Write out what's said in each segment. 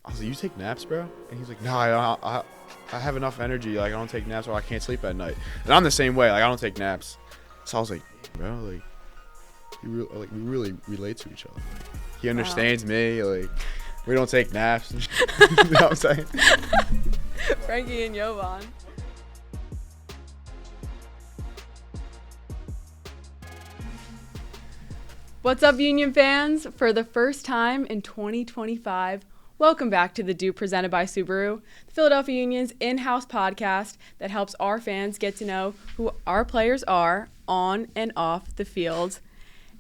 I was like, you take naps, bro? And he's like, no, I have enough energy. Like, I don't take naps or I can't sleep at night. And I'm the same way. Like, I don't take naps. So I was like, bro, like, we really relate to each other. He understands me. Like, we don't take naps. You know what I'm saying? Frankie and Jovan. What's up, Union fans? For the first time in 2025, welcome back to the Doop presented by Subaru, the Philadelphia Union's in-house podcast that helps our fans get to know who our players are on and off the field.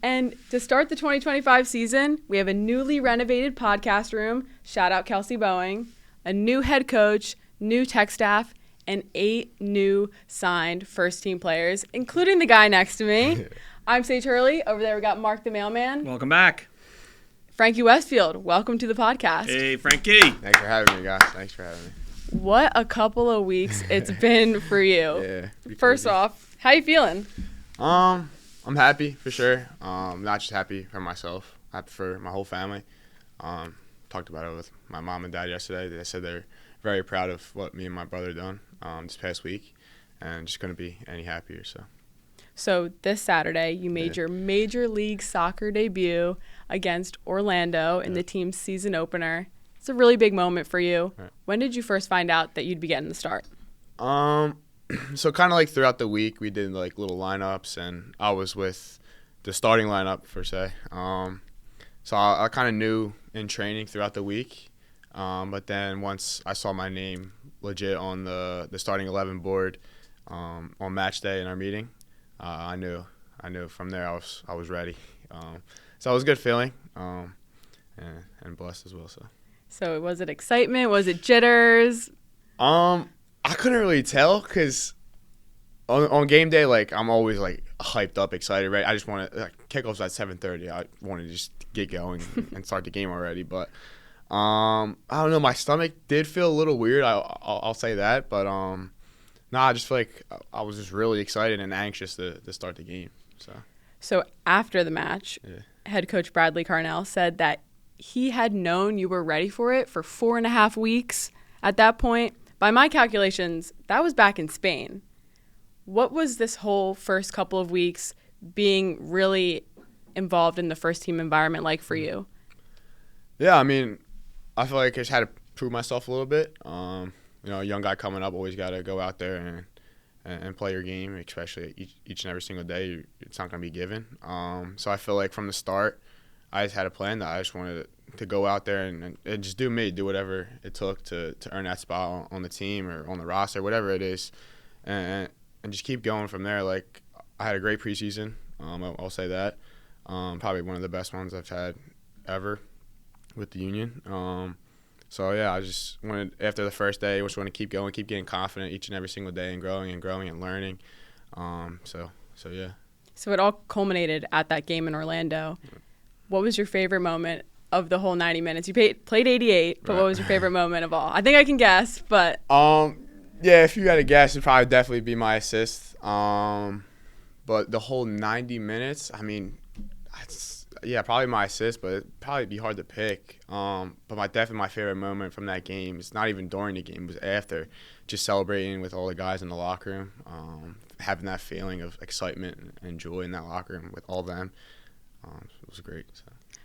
And to start the 2025 season, we have a newly renovated podcast room, shout out Kelsey Boeing, a new head coach, new tech staff, and 8 new signed first-team players, including the guy next to me. I'm Sage Hurley. Over there we got Mark the Mailman. Welcome back. Frankie Westfield, welcome to the podcast. Hey, Frankie. Thanks for having me, guys. Thanks for having me. What a couple of weeks it's been for you. Yeah. First off, how you feeling? I'm happy for sure. Not just happy for myself, happy for my whole family. Talked about it with my mom and dad yesterday. They said they're very proud of what me and my brother done this past week, and just couldn't be any happier. So this Saturday, you made your Major League Soccer debut against Orlando in the team's season opener. It's a really big moment for you. Right. When did you first find out that you'd be getting the start? So kind of like throughout the week, we did like little lineups, and I was with the starting lineup per se. So I kind of knew in training throughout the week, but then once I saw my name legit on the starting 11 board on match day in our meeting, I knew from there I was ready. So it was a good feeling, and blessed as well. So was it excitement? Was it jitters? I couldn't really tell because on game day, like, I'm always like hyped up, excited, right? I just want to kickoffs at 7:30. I wanted to just get going and start the game already. But I don't know. My stomach did feel a little weird. I'll say that. But I just feel like I was just really excited and anxious to start the game. So after the match, head coach Bradley Carnell said that he had known you were ready for it for 4.5 weeks at that point. By my calculations, that was back in Spain. What was this whole first couple of weeks being really involved in the first team environment like for you? Yeah, I mean, I feel like I just had to prove myself a little bit. A young guy coming up, always got to go out there and play your game, especially each and every single day. It's not going to be given. So I feel like from the start, I just had a plan that I just wanted to go out there and just do whatever it took to earn that spot on the team or on the roster, whatever it is, and just keep going from there. Like, I had a great preseason. I'll say that. Probably one of the best ones I've had ever with the Union. I just wanted, after the first day, I just want to keep going, keep getting confident each and every single day and growing and learning. Yeah. So it all culminated at that game in Orlando. What was your favorite moment of the whole 90 minutes? You played 88, but What was your favorite moment of all? I think I can guess, but... Yeah, if you had to guess, it'd probably definitely be my assist. But the whole 90 minutes, I mean, probably my assist, but it'd probably be hard to pick. But definitely my favorite moment from that game is not even during the game, it was after, just celebrating with all the guys in the locker room, having that feeling of excitement and joy in that locker room with all of them. It was great.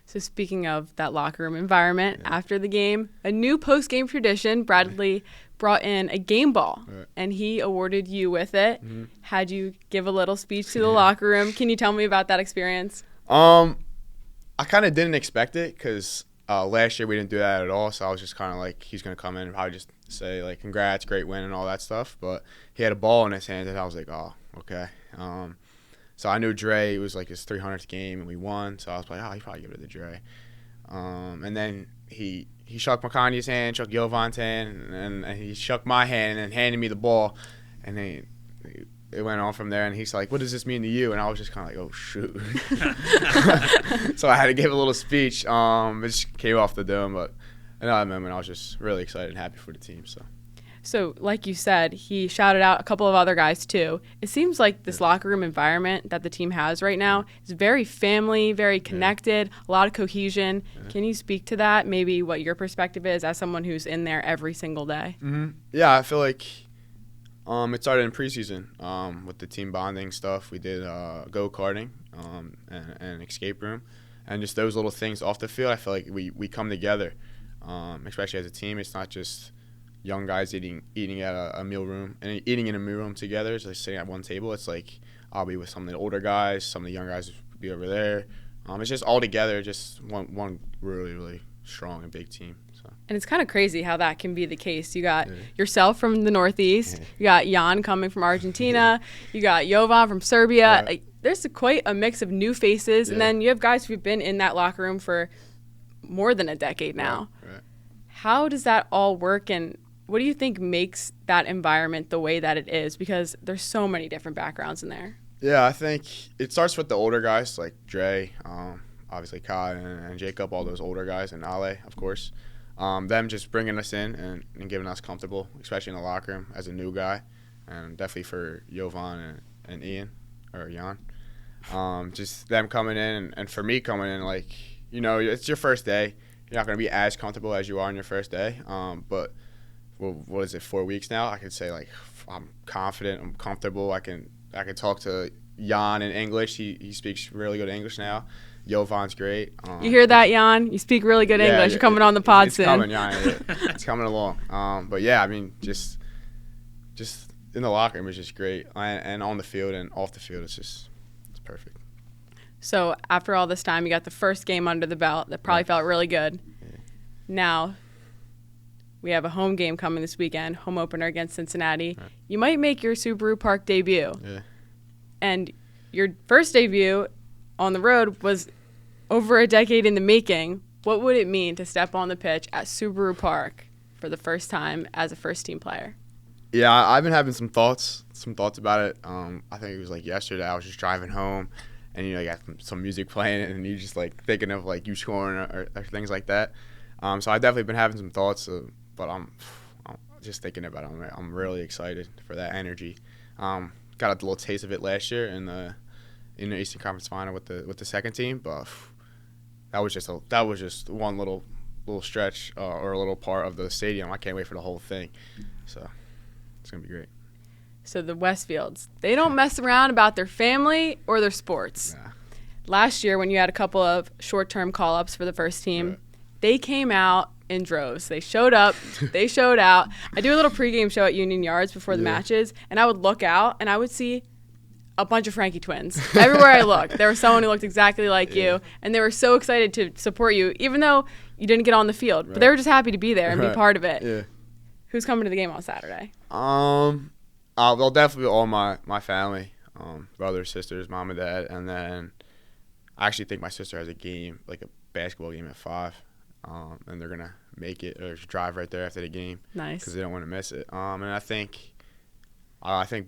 So speaking of that locker room environment, after the game, a new post-game tradition, Bradley brought in a game ball, and he awarded you with it. Mm-hmm. Had you give a little speech to the locker room. Can you tell me about that experience? I kind of didn't expect it because last year we didn't do that at all, so I was just kind of like, he's going to come in and probably just say, like, congrats, great win and all that stuff. But he had a ball in his hands, and I was like, oh, okay. So I knew Dre, it was like his 300th game, and we won. So I was like, he probably give it to Dre. And then he shook McConaughey's hand, shook Jovan's hand, and he shook my hand and handed me the ball. And then it went on from there, and he's like, what does this mean to you? And I was just kind of like, oh, shoot. So I had to give a little speech. It just came off the dome. But in that moment, I was just really excited and happy for the team. So, like you said, he shouted out a couple of other guys, too. It seems like this locker room environment that the team has right now is very family, very connected, a lot of cohesion. Can you speak to that, maybe what your perspective is as someone who's in there every single day? Mm-hmm. Yeah, I feel like it started in preseason with the team bonding stuff. We did go-karting and escape room. And just those little things off the field, I feel like we come together, especially as a team. It's not just young guys eating at a meal room and eating in a meal room together. It's like sitting at one table. It's like I'll be with some of the older guys, some of the young guys will be over there. It's just all together, just one really, really strong and big team. So. And it's kind of crazy how that can be the case. You got yourself from the Northeast. You got Jan coming from Argentina. You got Jovan from Serbia. Like, there's quite a mix of new faces. And then you have guys who've been in that locker room for more than a decade now. Right. How does that all work, and what do you think makes that environment the way that it is? Because there's so many different backgrounds in there. Yeah, I think it starts with the older guys like Dre, obviously Kai and Jacob, all those older guys, and Ale, of course. Them just bringing us in and giving us comfortable, especially in the locker room as a new guy, and definitely for Jovan and Ian, or Jan. Just them coming in, and for me coming in, like, it's your first day. You're not going to be as comfortable as you are on your first day, but what is it, 4 weeks now? I can say, like, I'm confident, I'm comfortable. I can talk to Jan in English. He speaks really good English now. Jovan's great. You hear that, Jan? You speak really good English. You're coming on the pod soon. It's coming, Jan. It's coming along. But yeah, I mean, just in the locker room, it's just great, and on the field and off the field, it's perfect. So after all this time, you got the first game under the belt. That probably felt really good. Yeah. Now, we have a home game coming this weekend, home opener against Cincinnati. Right. You might make your Subaru Park debut. Yeah. And your first debut on the road was over a decade in the making. What would it mean to step on the pitch at Subaru Park for the first time as a first-team player? Yeah, I've been having some thoughts about it. I think it was like yesterday. I was just driving home, and you got some music playing, and you're just like thinking of like you scoring or things like that. So I've definitely been having some thoughts, but I'm just thinking about it. I'm really excited for that energy. Got a little taste of it last year in the Eastern Conference Final with the second team, but that was just one little stretch or a little part of the stadium. I can't wait for the whole thing. So it's gonna be great. So the Westfields, they don't mess around about their family or their sports. Nah. Last year, when you had a couple of short-term call-ups for the first team, they came out in droves. They showed up. They showed out. I do a little pregame show at Union Yards before the matches, and I would look out, and I would see a bunch of Frankie twins. Everywhere I looked, there was someone who looked exactly like you, and they were so excited to support you, even though you didn't get on the field. But they were just happy to be there and be part of it. Yeah. Who's coming to the game on Saturday? Well, definitely all my family, brothers, sisters, mom and dad, and then I actually think my sister has a game, like a basketball game at 5, and they're gonna make it or drive right there after the game. Nice. Because they don't want to miss it. And I think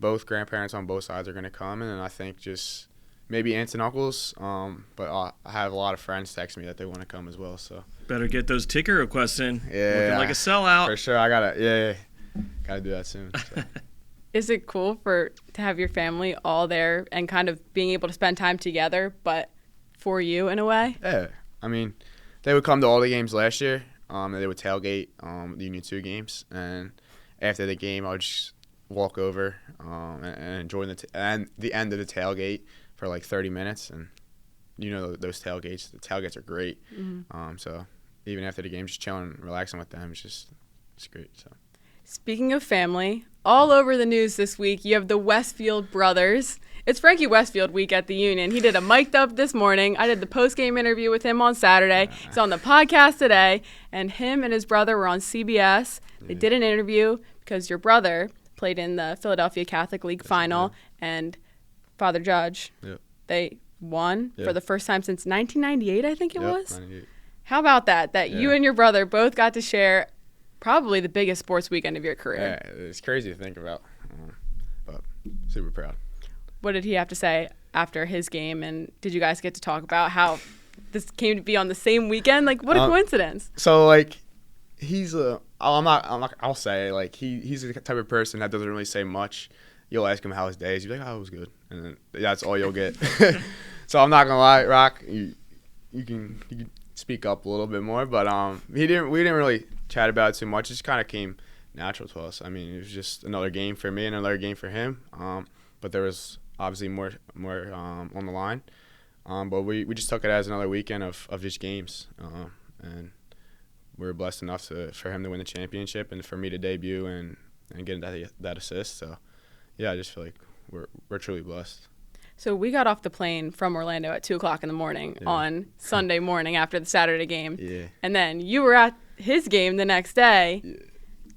both grandparents on both sides are gonna come, and then I think just maybe aunts and uncles. But I have a lot of friends text me that they want to come as well. So better get those ticket requests in. Yeah, looking like a sellout for sure. I gotta do that soon. So. Is it cool to have your family all there and kind of being able to spend time together, but for you in a way? Yeah, I mean, they would come to all the games last year. And they would tailgate the Union 2 games, and after the game, I would just walk over and enjoy the end of the tailgate for like 30 minutes. And those tailgates, the tailgates are great. Mm-hmm. So even after the game, just chilling, relaxing with them, it's great. So. Speaking of family, all over the news this week, you have the Westfield brothers. It's Frankie Westfield week at the Union. He did a mic'd up this morning. I did the post-game interview with him on Saturday. He's on the podcast today, and him and his brother were on CBS. They did an interview because your brother played in the Philadelphia Catholic League final, and Father Judge, they won for the first time since 1998, I think it was. 98. How about that you and your brother both got to share probably the biggest sports weekend of your career? Yeah, it's crazy to think about, but super proud. What did he have to say after his game, and did you guys get to talk about how this came to be on the same weekend? Like, what a coincidence. So, like, I'll say, like, he's the type of person that doesn't really say much. You'll ask him how his day is. You'll be like, oh, it was good. And then that's all you'll get. So I'm not going to lie, Rock, you can speak up a little bit more. But we didn't really chat about it too much. It just kind of came natural to us. I mean, it was just another game for me and another game for him. But there was obviously more on the line. But we just took it as another weekend of just games. And we were blessed enough for him to win the championship and for me to debut and get that assist. So, yeah, I just feel like we're truly blessed. So we got off the plane from Orlando at 2 o'clock in the morning on Sunday morning after the Saturday game. Yeah. And then you were at his game the next day. Yeah.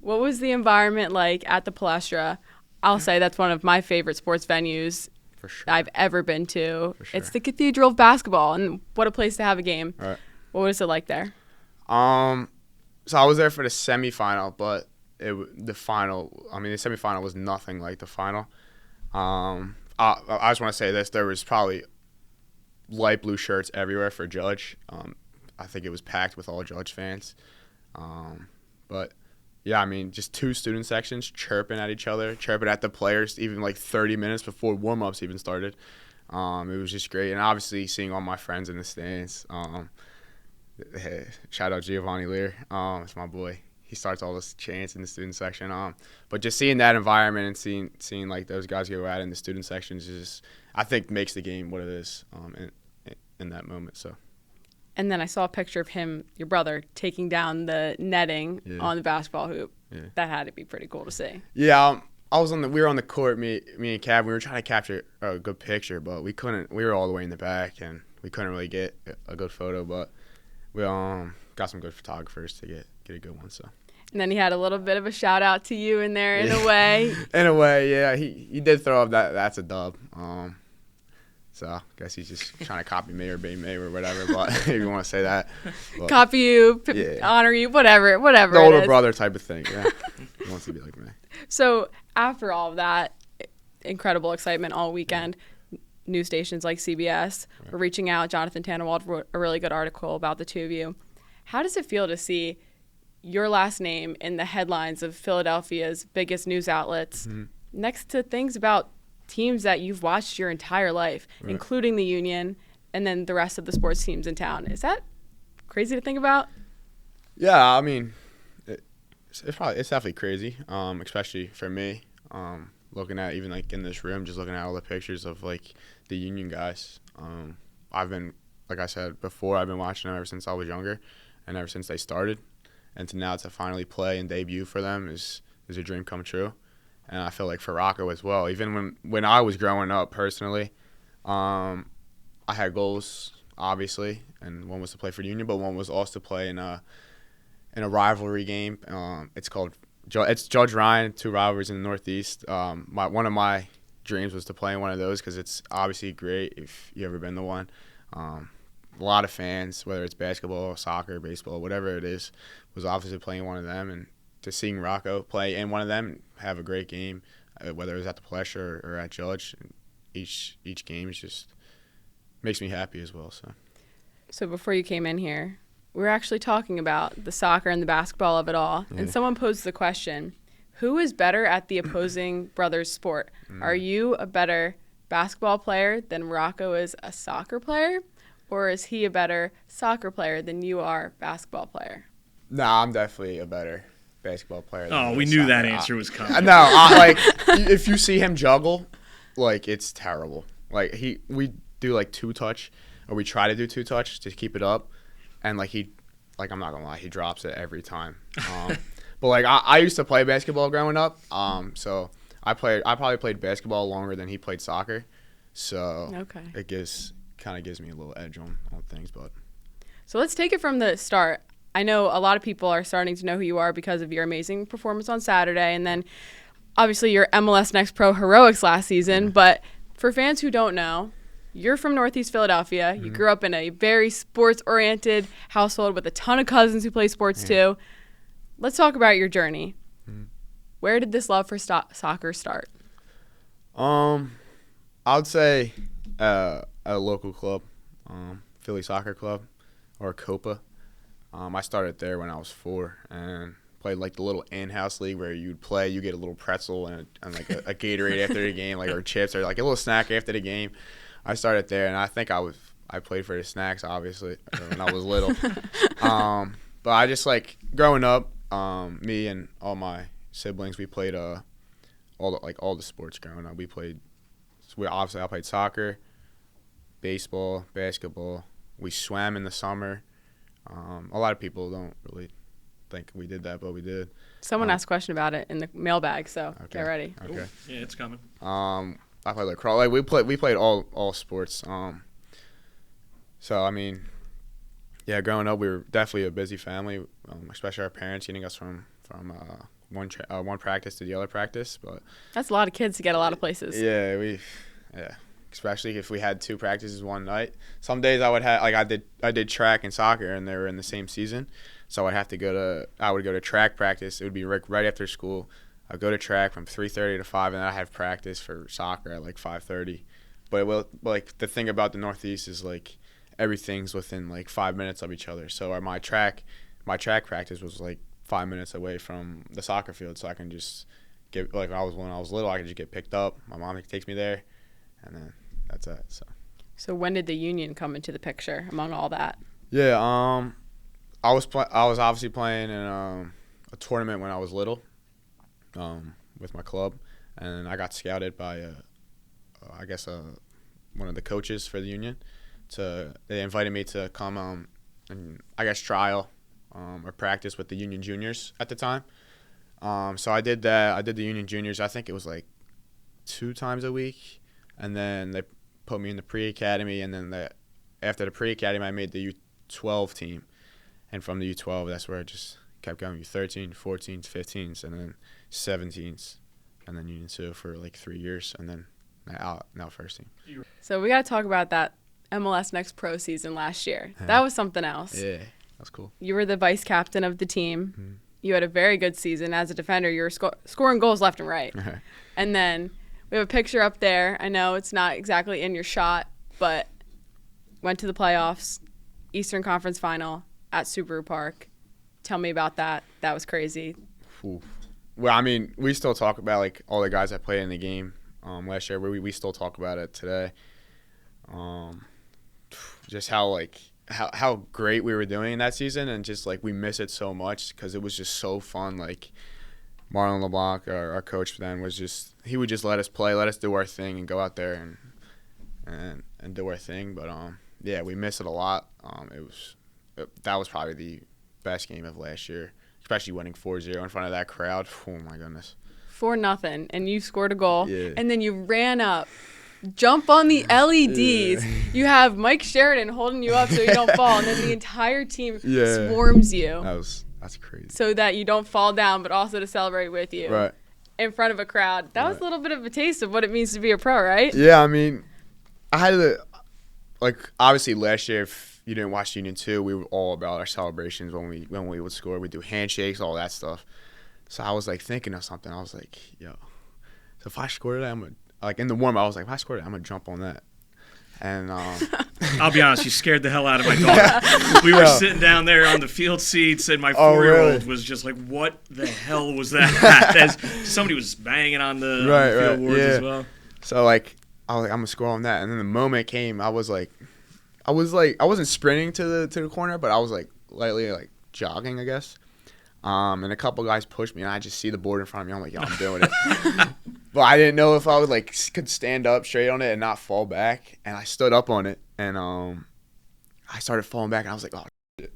What was the environment like at the Palestra? I'll say that's one of my favorite sports venues for sure I've ever been to. For sure. It's the Cathedral of basketball, and what a place to have a game. All right. What was it like there? So I was there for the semifinal, but the semifinal was nothing like the final. I just want to say this: there was probably light blue shirts everywhere for Judge. I think it was packed with all Judge fans. But yeah, I mean, just two student sections chirping at each other, chirping at the players, even like 30 minutes before warm-ups even started. It was just great, and obviously seeing all my friends in the stands. Shout out Giovanni Lear. It's my boy. He starts all those chants in the student section. But just seeing that environment and seeing like those guys go at it in the student sections is, I think, makes the game what it is in that moment. So. And then I saw a picture of him, your brother, taking down the netting on the basketball hoop. Yeah. That had to be pretty cool to see. Yeah, we were on the court, me and Cab. We were trying to capture a good picture, but we couldn't. We were all the way in the back, and we couldn't really get a good photo. But we got some good photographers to get a good one. So. And then he had a little bit of a shout out to you in there, in a way. In a way, yeah. He did throw up that's a dub. So I guess he's just trying to copy me or be me or whatever. But if you want to say that, but, copy you, honor you, whatever. The older brother type of thing. Yeah, he wants to be like me. So after all of that incredible excitement all weekend, news stations like CBS were reaching out. Jonathan Tannenwald wrote a really good article about the two of you. How does it feel to see your last name in the headlines of Philadelphia's biggest news outlets, next to things about teams that you've watched your entire life, including the Union and then the rest of the sports teams in town? Is that crazy to think about? Yeah, I mean, it's definitely crazy, especially for me. Looking at even like in this room, just looking at all the pictures of like the Union guys. I've been, like I said before, I've been watching them ever since I was younger, and ever since they started. And now to finally play and debut for them is a dream come true. And I feel like for Rocco as well. Even when I was growing up personally, I had goals, obviously, and one was to play for Union, but one was also to play in a rivalry game. It's Judge Ryan, two rivalries in the Northeast. One of my dreams was to play in one of those because it's obviously great if you've ever been to one. A lot of fans, whether it's basketball, soccer, baseball, whatever it is, was obviously playing one of them. And to seeing Rocco play in one of them, have a great game, whether it was at the Palestra or at Judge, each game is just makes me happy as well. So before you came in here, we were actually talking about the soccer and the basketball of it all, and someone posed the question, who is better at the opposing brother's sport? Are you a better basketball player than Rocco is a soccer player, or is he a better soccer player than you are basketball player? Nah, I'm definitely a better basketball player. Oh, we knew that answer was coming. No, like if you see him juggle, like it's terrible. Like we do like two touch, or we try to do two touch to keep it up, and I'm not gonna lie, he drops it every time. But like I used to play basketball growing up, so I probably played basketball longer than he played soccer, so it kind of gives me a little edge on things. But so let's take it from the start. I know a lot of people are starting to know who you are because of your amazing performance on Saturday, and then obviously your MLS Next Pro heroics last season. But for fans who don't know, you're from Northeast Philadelphia. You grew up in a very sports-oriented household with a ton of cousins who play sports too. Let's talk about your journey. Where did this love for soccer start? I would say a local club, Philly Soccer Club, or Copa. I started there when I was 4 and played like the little in-house league where you'd play, you get a little pretzel and like a Gatorade after the game, like or chips or like a little snack after the game. I started there, and I think I played for the snacks obviously when I was little. But I just like growing up, me and all my siblings, we played all the sports growing up. I played soccer, baseball, basketball. We swam in the summer. A lot of people don't really think we did that, but we did. Someone asked a question about it in the mailbag, so get ready. Okay. Ooh, yeah, it's coming. I played lacrosse. Like we played all sports. So I mean, yeah, growing up we were definitely a busy family, especially our parents getting us from one practice to the other practice. But that's a lot of kids to get a lot of places. Yeah, especially if we had 2 practices one night. Some days I would have I did track and soccer, and they were in the same season, so I would go to track practice. It would be right after school. I'd go to track from 3:30 to 5, and then I'd have practice for soccer at like 5:30. But like the thing about the Northeast is like everything's within like 5 minutes of each other. So my track practice was like 5 minutes away from the soccer field, so I can just get like when I was little, I could just get picked up. My mom takes me there, and then that's it. So when did the union come into the picture among all that? Yeah, I was obviously playing in a tournament when I was little, with my club, and I got scouted by one of the coaches for the union. They invited me to come and I guess trial or practice with the union juniors at the time. So I did that. I did the union juniors. I think it was like 2 times a week, and then they put me in the pre-academy, and then after the pre-academy I made the U12 team, and from the U12 that's where I just kept going. U13, 14s, 15s, and then 17s, and then Union 2 for like 3 years, and then now first team. So we got to talk about that MLS Next Pro season last year. That was something else. Yeah, that's cool. You were the vice captain of the team. Mm-hmm. You had a very good season. As a defender, you were scoring goals left and right. And then we have a picture up there. I know it's not exactly in your shot, but went to the playoffs, Eastern Conference Final at Subaru Park. Tell me about that. That was crazy. Ooh. Well, I mean, we still talk about like all the guys that played in the game last year. We still talk about it today. Just how great we were doing in that season, and just like we miss it so much because it was just so fun. Like Marlon LeBlanc, our coach then, he would just let us play, let us do our thing, and go out there and do our thing. But yeah, we miss it a lot. That was probably the best game of last year, especially winning 4-0 in front of that crowd. Oh my goodness. 4-0, and you scored a goal, yeah. And then you ran up. Jump on the LEDs. Yeah. You have Mike Sheridan holding you up so you don't fall, and then the entire team swarms you. That's crazy. So that you don't fall down, but also to celebrate with you. Right. In front of a crowd. That was a little bit of a taste of what it means to be a pro, right? Yeah, I mean, I had obviously last year, if you didn't watch Union 2, we were all about our celebrations when we would score. We'd do handshakes, all that stuff. So I was like thinking of something. I was like, yo, so if I scored it, I'm going to, like in the warm, I was like, if I scored it, I'm gonna jump on that. And I'll be honest, you scared the hell out of my daughter. We were sitting down there on the field seats, and my 4-year-old was just like, "What the hell was that?" As somebody was banging on the field boards as well. So like, I was like, I'm gonna score on that. And then the moment came, I wasn't sprinting to the corner, but I was like lightly like jogging, I guess. And a couple guys pushed me, and I just see the board in front of me. I'm like, yo, I'm doing it. But I didn't know if I would could stand up straight on it and not fall back. And I stood up on it, and I started falling back, and I was like, oh shit.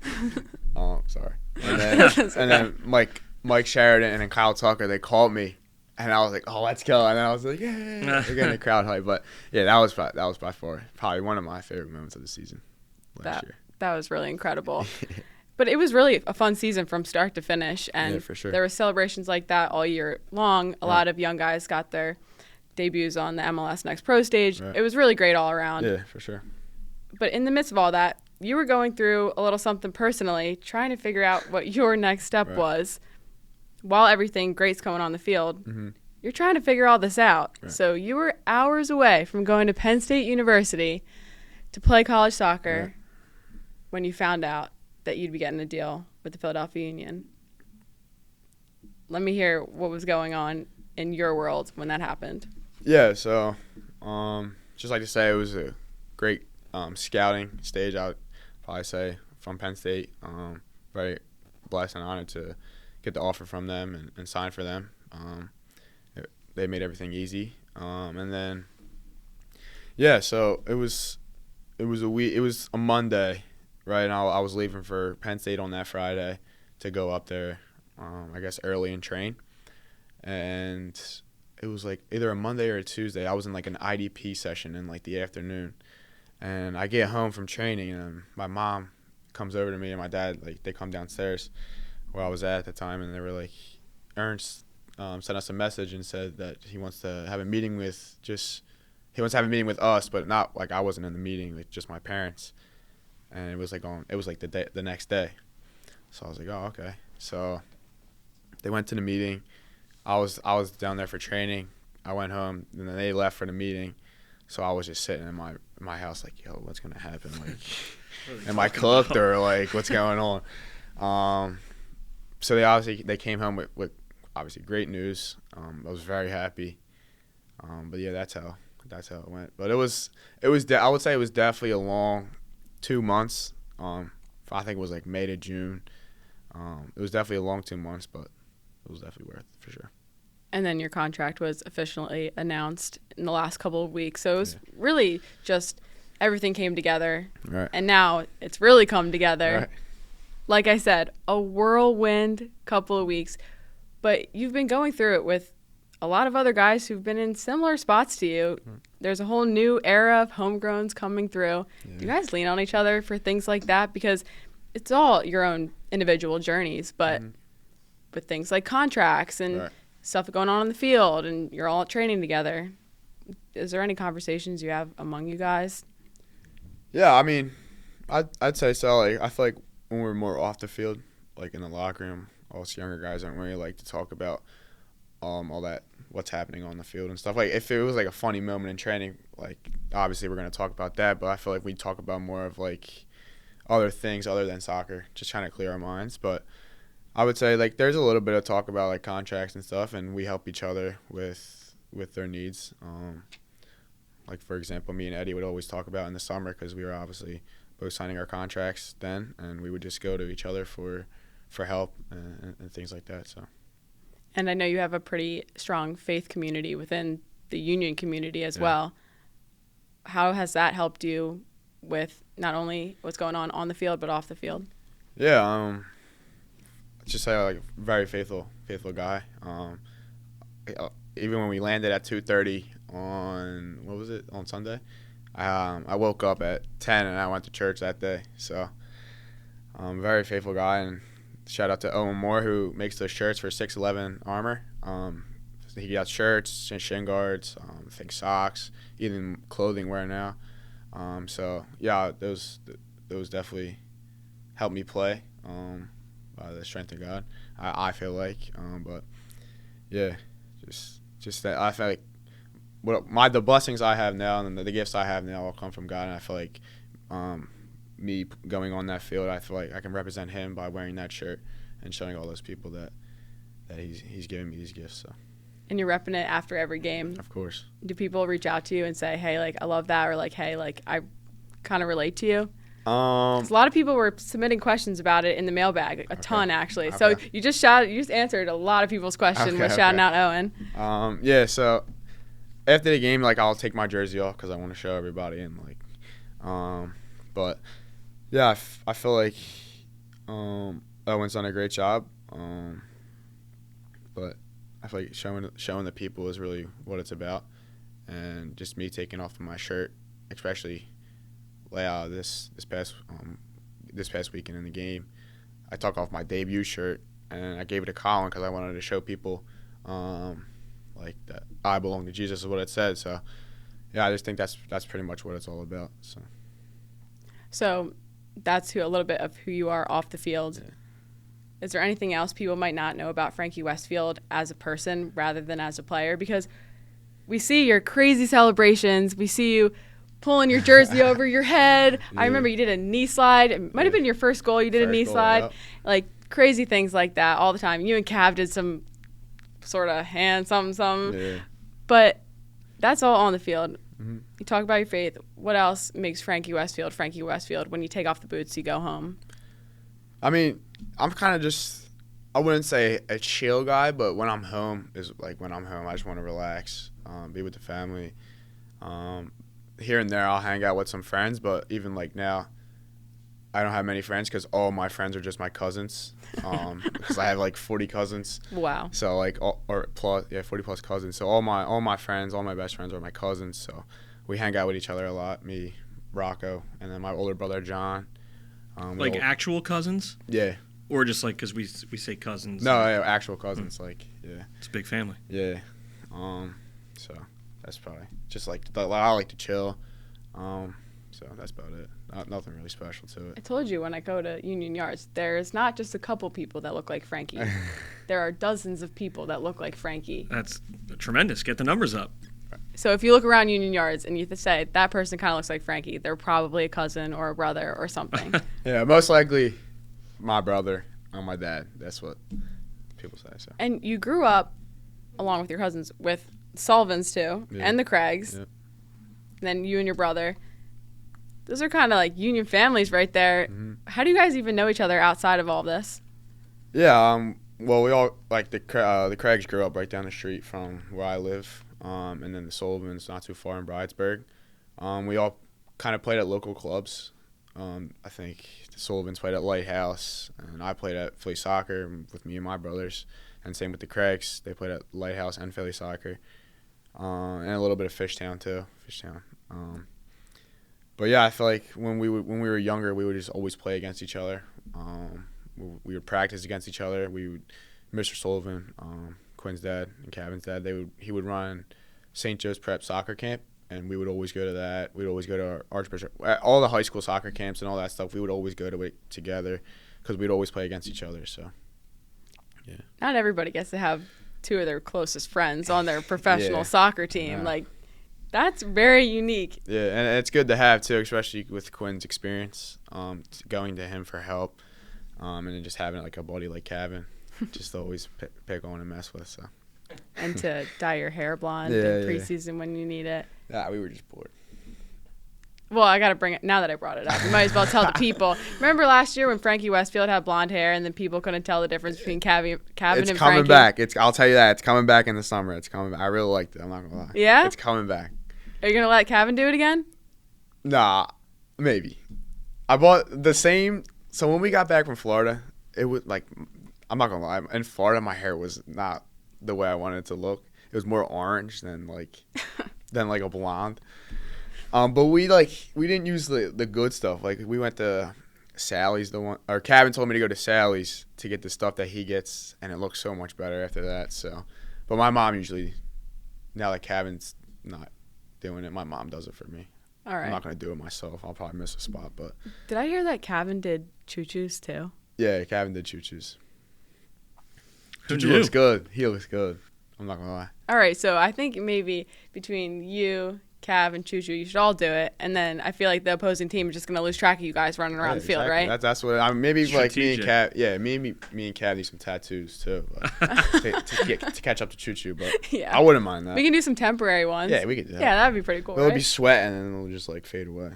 Sorry. And then Mike Sheridan and then Kyle Tucker, they called me, and I was like, oh, let's go. And then I was like, yeah, they're getting the crowd hype. But yeah, that was by far probably one of my favorite moments of the season last year. That was really incredible. But it was really a fun season from start to finish, and yeah, for sure. There were celebrations like that all year long. A lot of young guys got their debuts on the MLS Next Pro stage. Right. It was really great all around. Yeah, for sure. But in the midst of all that, you were going through a little something personally, trying to figure out what your next step was. While everything great's going on the field, you're trying to figure all this out. Right. So you were hours away from going to Penn State University to play college soccer when you found out that you'd be getting a deal with the Philadelphia Union. Let me hear what was going on in your world when that happened. Yeah, so just like to say, it was a great scouting stage, I would probably say, from Penn State. Very blessed and honored to get the offer from them and sign for them. They made everything easy. And then, yeah, so it was a Monday, right? And I was leaving for Penn State on that Friday to go up there, I guess, early and train. And it was like either a Monday or a Tuesday. I was in like an IDP session in like the afternoon. And I get home from training, and my mom comes over to me and my dad, like, they come downstairs where I was at the time, and they were like, Ernst sent us a message and said that he wants to have a meeting with us, but not like I wasn't in the meeting, like just my parents. And it was like the next day. So I was like, oh, okay. So they went to the meeting. I was down there for training. I went home, and then they left for the meeting. So I was just sitting in my house like, yo, what's gonna happen? Like, am I cooked or like what's going on? So they came home with obviously great news. I was very happy. But yeah, that's how it went. But I would say it was definitely a long 2 months. I think it was like May to June. It was definitely a long 2 months, but it was definitely worth it for sure. And then your contract was officially announced in the last couple of weeks. So it was really just everything came together. Right. And now it's really come together. Right. Like I said, a whirlwind couple of weeks. But you've been going through it with a lot of other guys who've been in similar spots to you. There's a whole new era of homegrowns coming through. Yeah. You guys lean on each other for things like that because it's all your own individual journeys. But with things like contracts and stuff going on the field, and you're all training together, is there any conversations you have among you guys? Yeah, I mean, I'd say so. Like, I feel like when we're more off the field, like in the locker room, us younger guys don't really like to talk about all that, what's happening on the field and stuff. Like, if it was like a funny moment in training, like obviously we're going to talk about that, but I feel like we talk about more of like other things other than soccer, just trying to clear our minds. But I would say like there's a little bit of talk about like contracts and stuff, and we help each other with their needs. Like, for example, me and Eddie would always talk about in the summer, because we were obviously both signing our contracts then, and we would just go to each other for help and things like that. So. And I know you have a pretty strong faith community within the union community as well. How has that helped you with not only what's going on the field, but off the field? Yeah, just say like very faithful guy. Even when we landed at 2:30 on Sunday, I woke up at 10 and I went to church that day. So very faithful guy, and shout out to Owen Moore, who makes those shirts for 611 Armor. He got shirts, shin guards, I think socks, even clothing wear now. So yeah, those definitely helped me play by the strength of God. I feel like, but yeah, just that I feel like the blessings I have now and the gifts I have now all come from God, and I feel like me going on that field, I feel like I can represent Him by wearing that shirt and showing all those people that He's giving me these gifts. So. And you're repping it after every game. Of course. Do people reach out to you and say, "Hey, like I love that," or like, "Hey, like I kind of relate to you"? 'Cause a lot of people were submitting questions about it in the mailbag, a ton actually. Okay. So you just answered a lot of people's questions with shouting out Owen. Yeah. So after the game, like I'll take my jersey off because I want to show everybody, and like, but yeah, I feel like Owen's done a great job. But I feel like showing the people is really what it's about, and just me taking off my shirt, especially this past weekend in the game, I took off my debut shirt and I gave it to Colin because I wanted to show people like that I belong to Jesus is what it said. So yeah, I just think that's pretty much what it's all about. So that's a little bit of who you are off the field. Yeah. Is there anything else people might not know about Frankie Westfield as a person rather than as a player? Because we see your crazy celebrations. We see you pulling your jersey over your head. Yeah. I remember you did a knee slide. It might have been your first goal. You did a knee slide. Yep. Like crazy things like that all the time. You and Cav did some sort of hand something. Yeah. But that's all on the field. Mm-hmm. You talk about your faith. What else makes Frankie Westfield when you take off the boots, you go home? I mean, I'm kind of just, I wouldn't say a chill guy, but when I'm home, I just want to relax, be with the family. Here and there, I'll hang out with some friends, but even like now, I don't have many friends because all my friends are just my cousins. Because I have like 40 cousins. Wow. So like 40 plus cousins. So all my friends, all my best friends are my cousins. So we hang out with each other a lot. Me, Rocco, and then my older brother John. Like actual cousins? Yeah. Or just like because we say cousins? No, yeah, actual cousins. Like yeah. It's a big family. Yeah. So that's probably just like I like to chill. So that's about it. Nothing really special to it. I told you when I go to Union Yards, there's not just a couple people that look like Frankie. There are dozens of people that look like Frankie. That's tremendous. Get the numbers up. So if you look around Union Yards and you say, that person kind of looks like Frankie, they're probably a cousin or a brother or something. Yeah, most likely my brother or my dad. That's what people say. So. And you grew up, along with your cousins, with Sullivans too, and the Craigs. Yeah. Then you and your brother. Those are kind of like Union families right there. Mm-hmm. How do you guys even know each other outside of all this? Yeah, well, we all, like the Craigs grew up right down the street from where I live, and then the Sullivans not too far in Bridesburg. We all kind of played at local clubs. I think the Sullivans played at Lighthouse, and I played at Philly Soccer with me and my brothers, and same with the Craigs. They played at Lighthouse and Philly Soccer, and a little bit of Fishtown too. But yeah, I feel like when we were younger, we would just always play against each other. We would practice against each other. Mr. Sullivan, Quinn's dad and Kevin's dad, he would run St. Joe's Prep soccer camp, and we would always go to that. We'd always go to our Archbishop, all the high school soccer camps and all that stuff. We would always go to it together because we'd always play against each other. So, yeah. Not everybody gets to have two of their closest friends on their professional soccer team. Like, that's very unique. Yeah, and it's good to have too, especially with Quinn's experience, going to him for help, and then just having like a buddy like Kevin, just to always pick on and mess with. So. And to dye your hair blonde in preseason when you need it. Yeah, we were just bored. Well, I got to bring it now that I brought it up. You might as well tell the people. Remember last year when Frankie Westfield had blonde hair and then people couldn't tell the difference between Kevin and Frankie? It's coming back. I'll tell you that. It's coming back in the summer. It's coming back. I really liked it. I'm not going to lie. Yeah? It's coming back. Are you going to let Kevin do it again? Nah, maybe. I bought the same. So when we got back from Florida, it was like, I'm not going to lie. In Florida, my hair was not the way I wanted it to look. It was more orange than like a blonde. But we didn't use the good stuff. Like we went to Sally's, or Kevin told me to go to Sally's to get the stuff that he gets, and it looks so much better after that. So, but my mom usually, now that Kevin's not doing it, my mom does it for me. All right. I'm not gonna do it myself. I'll probably miss a spot, but. Did I hear that Kevin did choo-choos too? Yeah, Kevin did choo-choos. Choo-choo looks good. He looks good. I'm not gonna lie. All right, so I think maybe between you, Cav, and Choo Choo, you should all do it, and then I feel like the opposing team is just gonna lose track of you guys running around the field, exactly. right? That's what maybe strategic. Like me and Cav. Yeah, me and Cav need some tattoos too, to catch up to Choo Choo. But yeah. I wouldn't mind that. We can do some temporary ones. Yeah, we could do that. Yeah, that'd be pretty cool. It'll right? be sweat and then it'll just like fade away.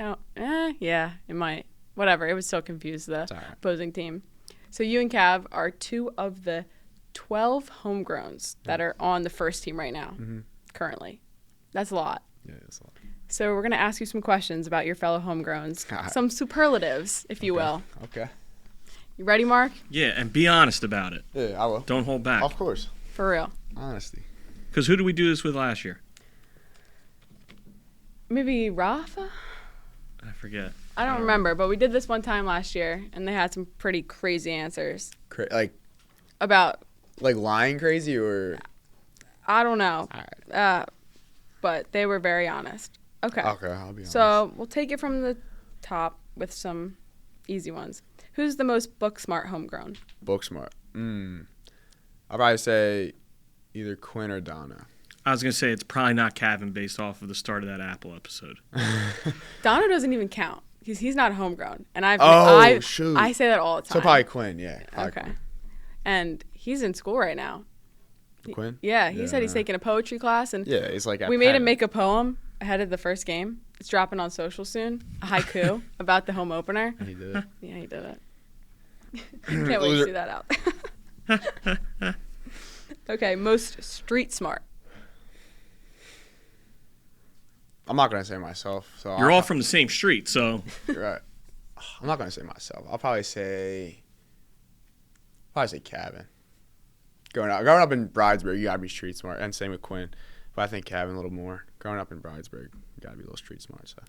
Oh, yeah, it might. Whatever. It would still confuse the opposing team. So you and Cav are two of the 12 homegrowns that are on the first team right now, currently. That's a lot. Yeah, it's a lot. So we're going to ask you some questions about your fellow homegrowns, some superlatives, if you will. Okay. You ready, Mark? Yeah, and be honest about it. Yeah, I will. Don't hold back. Of course. For real. Honesty. Because who did we do this with last year? Maybe Rafa? I forget. I don't remember, but we did this one time last year, and they had some pretty crazy answers. About... Like lying crazy or? I don't know. All right. But they were very honest. Okay. Okay, I'll be honest. So we'll take it from the top with some easy ones. Who's the most book smart homegrown? Book smart. I'd probably say either Quinn or Donna. I was going to say it's probably not Kevin based off of the start of that Apple episode. Dono doesn't even count because he's not homegrown. And shoot. I say that all the time. So probably Quinn, yeah. Probably Okay. Quinn. And he's in school right now. Quinn? Yeah, he said he's taking a poetry class. And yeah, it's like we made him make a poem ahead of the first game. It's dropping on social soon. A haiku about the home opener. And he did it. Yeah, he did it. Can't wait to see that out. Okay, most street smart. I'm not going to say myself. So You're all from the same street, so. You're right. I'm not going to say myself. I'll probably say Kevin. Growing up in Bridesburg, you got to be street smart. And same with Quinn. But I think Kevin a little more. Growing up in Bridesburg, you got to be a little street smart. So.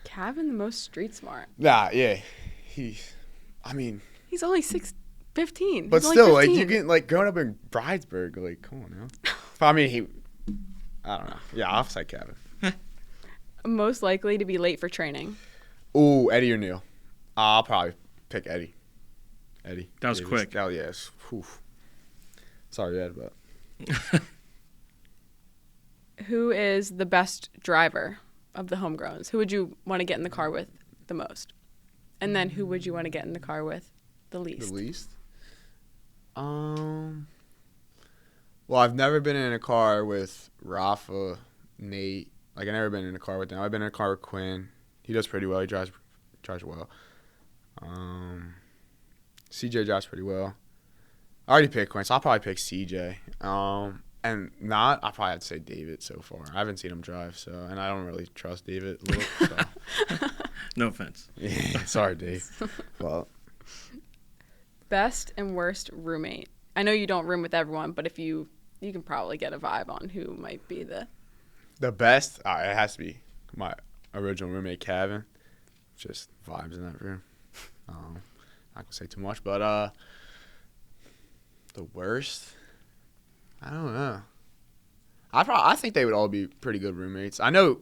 Kevin, the most street smart. Nah, yeah. He's only 15. But He's still, only 15. like, you get, like, growing up in Bridesburg, like, come on now. I mean, I don't know. Yeah, I'll say Kevin. Most likely to be late for training. Ooh, Eddie or Neil? I'll probably pick Eddie. Eddie. That was quick. Oh, yes. Whew. Sorry, Ed, but. Who is the best driver of the homegrowns? Who would you want to get in the car with the most? And then who would you want to get in the car with the least? The least? Well, I've never been in a car with Rafa, Nate. Like, I've never been in a car with them. I've been in a car with Quinn. He does pretty well. He drives well. CJ drives pretty well. I already picked Quinn, so I'll probably pick CJ. And I'll probably have to say David so far. I haven't seen him drive, and I don't really trust David a little. So. No offense. Yeah, sorry, Dave. Well, best and worst roommate. I know you don't room with everyone, but if you can probably get a vibe on who might be the best. It has to be my original roommate, Kevin. Just vibes in that room. Not gonna say too much, but the worst. I don't know. I think they would all be pretty good roommates. I know.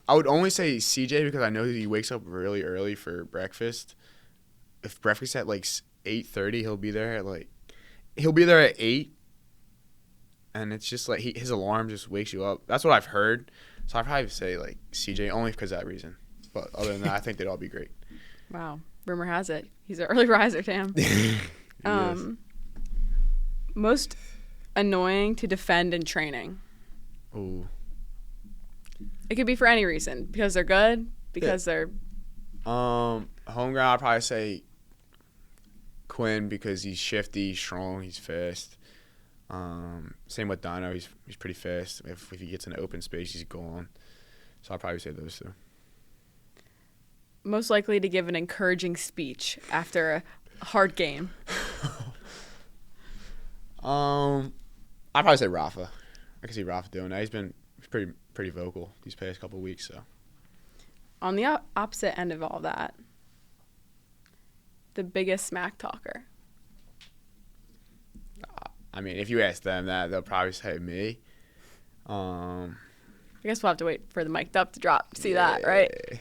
I would only say CJ because I know he wakes up really early for breakfast. If breakfast at like 8:30, he'll be there at 8. And it's just like his alarm just wakes you up. That's what I've heard. So I'd probably say like CJ only because of that reason. But other than that, I think they'd all be great. Wow. Rumor has it he's an early riser, Tam. Most annoying to defend in training. Ooh. It could be for any reason. Because they're good. Because they're. Homegrown, I'd probably say Quinn because he's shifty, he's strong, he's fast. Same with Dono, he's pretty fast. If he gets in an open space, he's gone. So I'd probably say those two. Most likely to give an encouraging speech after a hard game. I'd probably say Rafa. I can see Rafa doing that. He's been pretty vocal these past couple of weeks. So. On the opposite end of all that, the biggest smack talker. I mean, if you ask them that, they'll probably say me. I guess we'll have to wait for the mic'd up to drop to see that, right?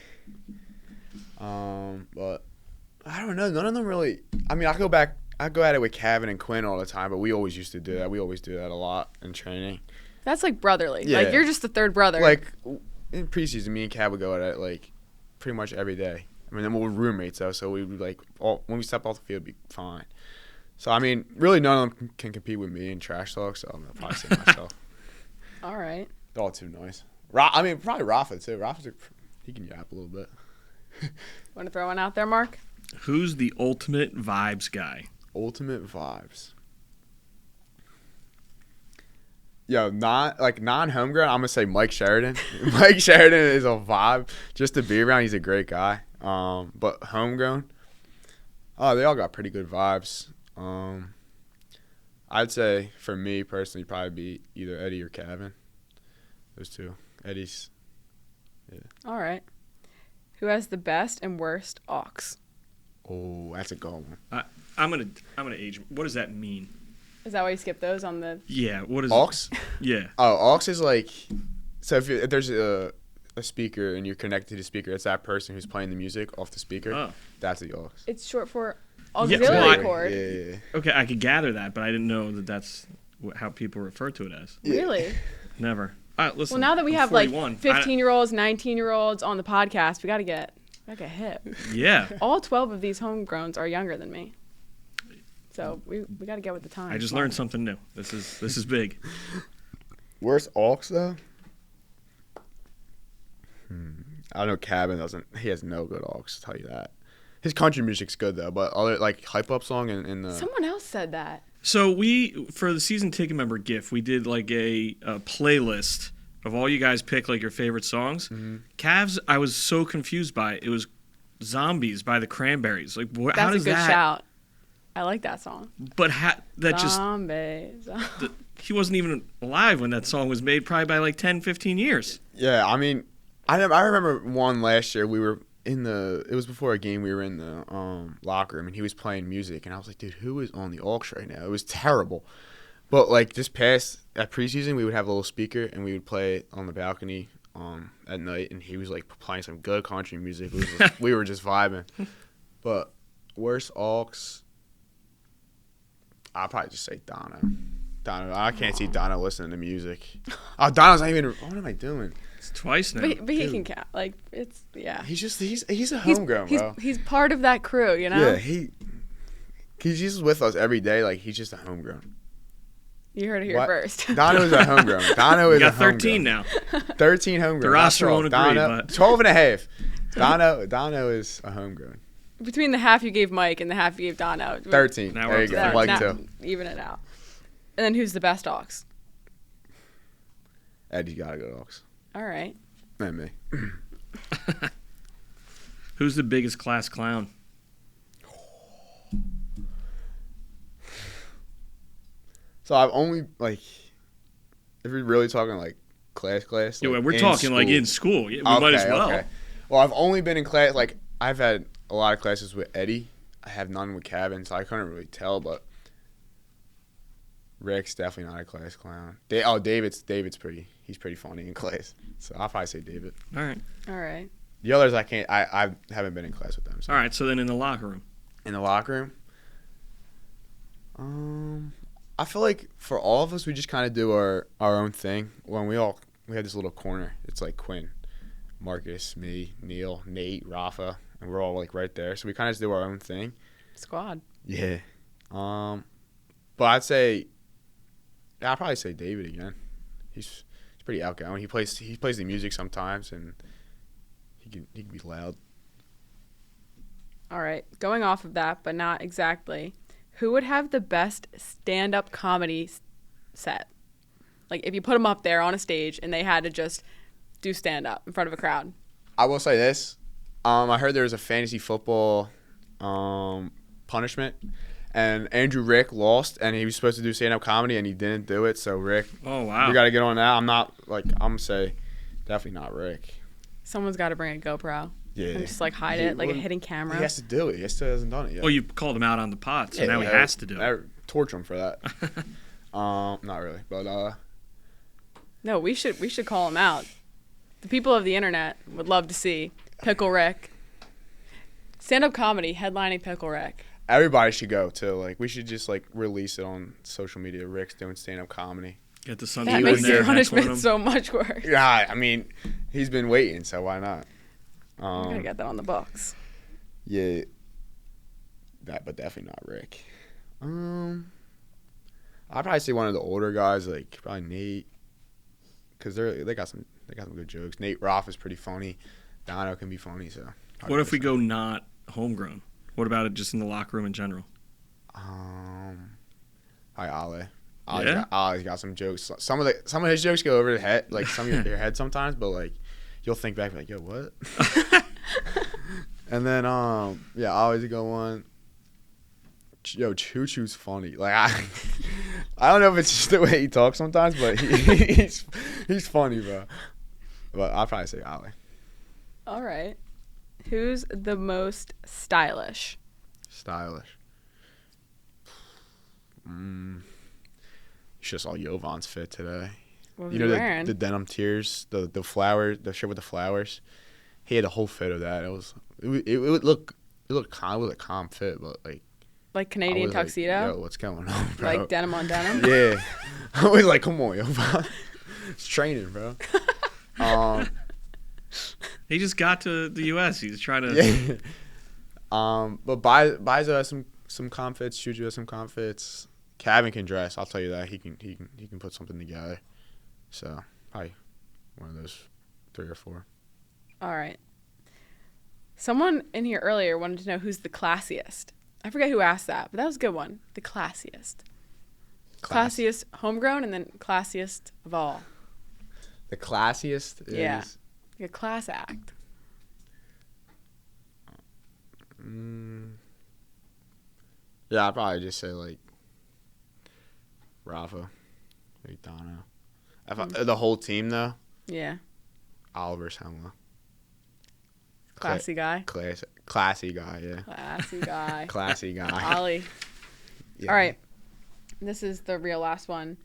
But I don't know. None of them really. I mean, I go at it with Kevin and Quinn all the time, but we always used to do that. We always do that a lot in training. That's like brotherly. Yeah. Like you're just the third brother. Like in preseason, me and Kev would go at it like pretty much every day. I mean, then we're roommates though, so we would like when we step off the field, it'd be fine. So I mean, really, none of them can compete with me in trash talk. So I'm gonna probably say myself. All right. They're all too nice. I mean, probably Rafa too. He can yap a little bit. Want to throw one out there, Mark? Who's the ultimate vibes guy? Ultimate vibes. Yo, non-homegrown, I'm going to say Mike Sheridan. Mike Sheridan is a vibe. Just to be around, he's a great guy. But homegrown, they all got pretty good vibes. I'd say, for me personally, probably be either Eddie or Kevin. Those two. Eddie's, yeah. All right. Who has the best and worst aux? Oh, that's a good one. I'm gonna age. What does that mean? Is that why you skip those on the? Yeah. What is aux? Yeah. Oh, aux is like, so if there's a speaker and you're connected to the speaker, it's that person who's playing the music off the speaker. Oh. That's the aux. It's short for auxiliary cord. Yeah. Okay, I could gather that, but I didn't know that that's how people refer to it as. Yeah. Really? Never. Listen, Well, now that we have 41. 15-year-olds, 19-year-olds on the podcast, we got to get hip. Yeah. All 12 of these homegrowns are younger than me. So we got to get with the times. I just learned something new. This is big. Worst aux though? I don't know. Cabin doesn't. He has no good aux. I'll tell you that. His country music's good though, but other like hype up song in the. Someone else said that. So for the season ticket member gift, we did like a playlist of all you guys pick like your favorite songs. Mm-hmm. Cavs, I was so confused by it. It was Zombies by the Cranberries. Like how That's does a good that? shout. I like that song. But that Zombies. he wasn't even alive when that song was made. Probably by like 10, 15 years. Yeah, I mean, I remember one last year. We were it was before a game. We were in the locker room, and he was playing music, and I was like, dude, who is on the aux right now? It was terrible. But like at preseason, we would have a little speaker, and we would play it on the balcony at night, and he was like playing some good country music. We were just vibing. But worst aux, I'll probably just say Dono. I can't see Dono listening to music. Oh, Dono's not even. What am I doing? It's twice now. But he can count. Like it's yeah. He's a homegrown, bro. He's part of that crew, you know. Yeah, he's just with us every day. Like he's just a homegrown. You heard it here first. Dono is a homegrown. Dono is got a 13 homegrown. now. 13 homegrown. The roster won't agree, but 12 and a half. Dono is a homegrown. Between the half you gave Mike and the half you gave Dono. 13. Now There you go. Like two. Even it out. And then who's the best aux? Eddie's got to go to aux. All right. Not me. Who's the biggest class clown? So I've only if you're really talking like class. Yeah, Like we're talking school. like in school. Yeah, we might as well. Okay. Well, I've only been in class. Like I've had a lot of classes with Eddie. I have none with Cabin, so I couldn't really tell. But Rick's definitely not a class clown. David's pretty. He's pretty funny in class. So I'll probably say David. All right. All right. The others I can't. I haven't been in class with them. So. All right. So then in the locker room. In the locker room, I feel like for all of us, we just kind of do our own thing. When we had this little corner. It's like Quinn, Marcus, me, Neil, Nate, Rafa, and we're all like right there. So we kind of just do our own thing. Squad. Yeah. But I'd probably say David again. He's pretty outgoing. He plays the music sometimes, and he can be loud. All right. Going off of that, but not exactly. Who would have the best stand-up comedy set? Like if you put them up there on a stage and they had to just do stand-up in front of a crowd. I will say this. I heard there was a fantasy football punishment, and Andrew Rick lost, and he was supposed to do stand-up comedy, and he didn't do it. So Rick, oh wow, you got to get on that. I'm gonna say definitely not Rick. Someone's got to bring a GoPro. Yeah, and just like hide it like a hidden camera. He has to do it. He still hasn't done it yet. Well, you called him out on the pod, so now he has to do it. I torture him for that. Not really, but no, we should call him out. The people of the internet would love to see Pickle Rick. Stand-up comedy headlining Pickle Rick. Everybody should go too. Like we should just like release it on social media. Rick's doing stand-up comedy. Get the Sunday. That makes the punishment so much worse. Yeah, I mean, he's been waiting, so why not? I'm gonna get that on the books. Yeah, but definitely not Rick. I'd probably say one of the older guys, like probably Nate, because they got some good jokes. Nate Roth is pretty funny. Dono can be funny. So what if we go not homegrown? What about it just in the locker room in general? Hi Ale. Ollie's got some jokes. Some of his jokes go over the head, like some of your head sometimes, but like you'll think back like, yo, what? And then Ollie's a good one. Yo, Choo Choo's funny. Like I don't know if it's just the way he talks sometimes, but he's funny, bro. But I'll probably say Ollie. All right. Who's the most stylish? Stylish. You should have saw Jovan's fit today. What was he wearing? The denim tiers, the flower, the shirt with the flowers. He had a whole fit of that. It would look kind of a calm fit, but like Canadian tuxedo. Like, yo, what's going on, bro? Like denim on denim. Yeah, I was like, come on, Jovan. It's training, bro. He just got to the U.S. He's trying to. But Bizo has some comp fits. Juju has some comp fits. Kevin can dress. I'll tell you that he can put something together. So probably one of those 3 or 4. All right. Someone in here earlier wanted to know who's the classiest. I forget who asked that, but that was a good one. The classiest. Classiest homegrown and then classiest of all. The classiest is... Yeah. Like a class act. Yeah, I'd probably just say, like, Rafa, like Dono. The whole team, though, Yeah. Oliver Semla. Classy guy. Classy guy, yeah. Classy guy. Classy guy. Ollie. Yeah. All right. This is the real last one.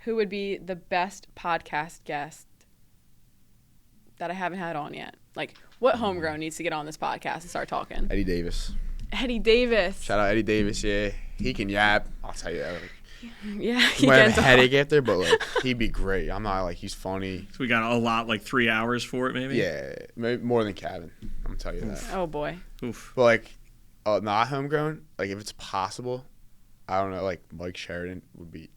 Who would be the best podcast guest that I haven't had on yet? Like, what homegrown needs to get on this podcast and start talking? Eddie Davis. Eddie Davis. Shout out Eddie Davis, yeah. He can yap. I'll tell you that. Like, Yeah. he might have a headache after, but, like, he'd be great. I'm not, like, he's funny. So we got a lot, like 3 hours for it, maybe? Yeah, maybe more than Kevin. I'm going to tell you that. Oh, boy. Oof. But, like, not homegrown, like, if it's possible, I don't know, like, Mike Sheridan would be.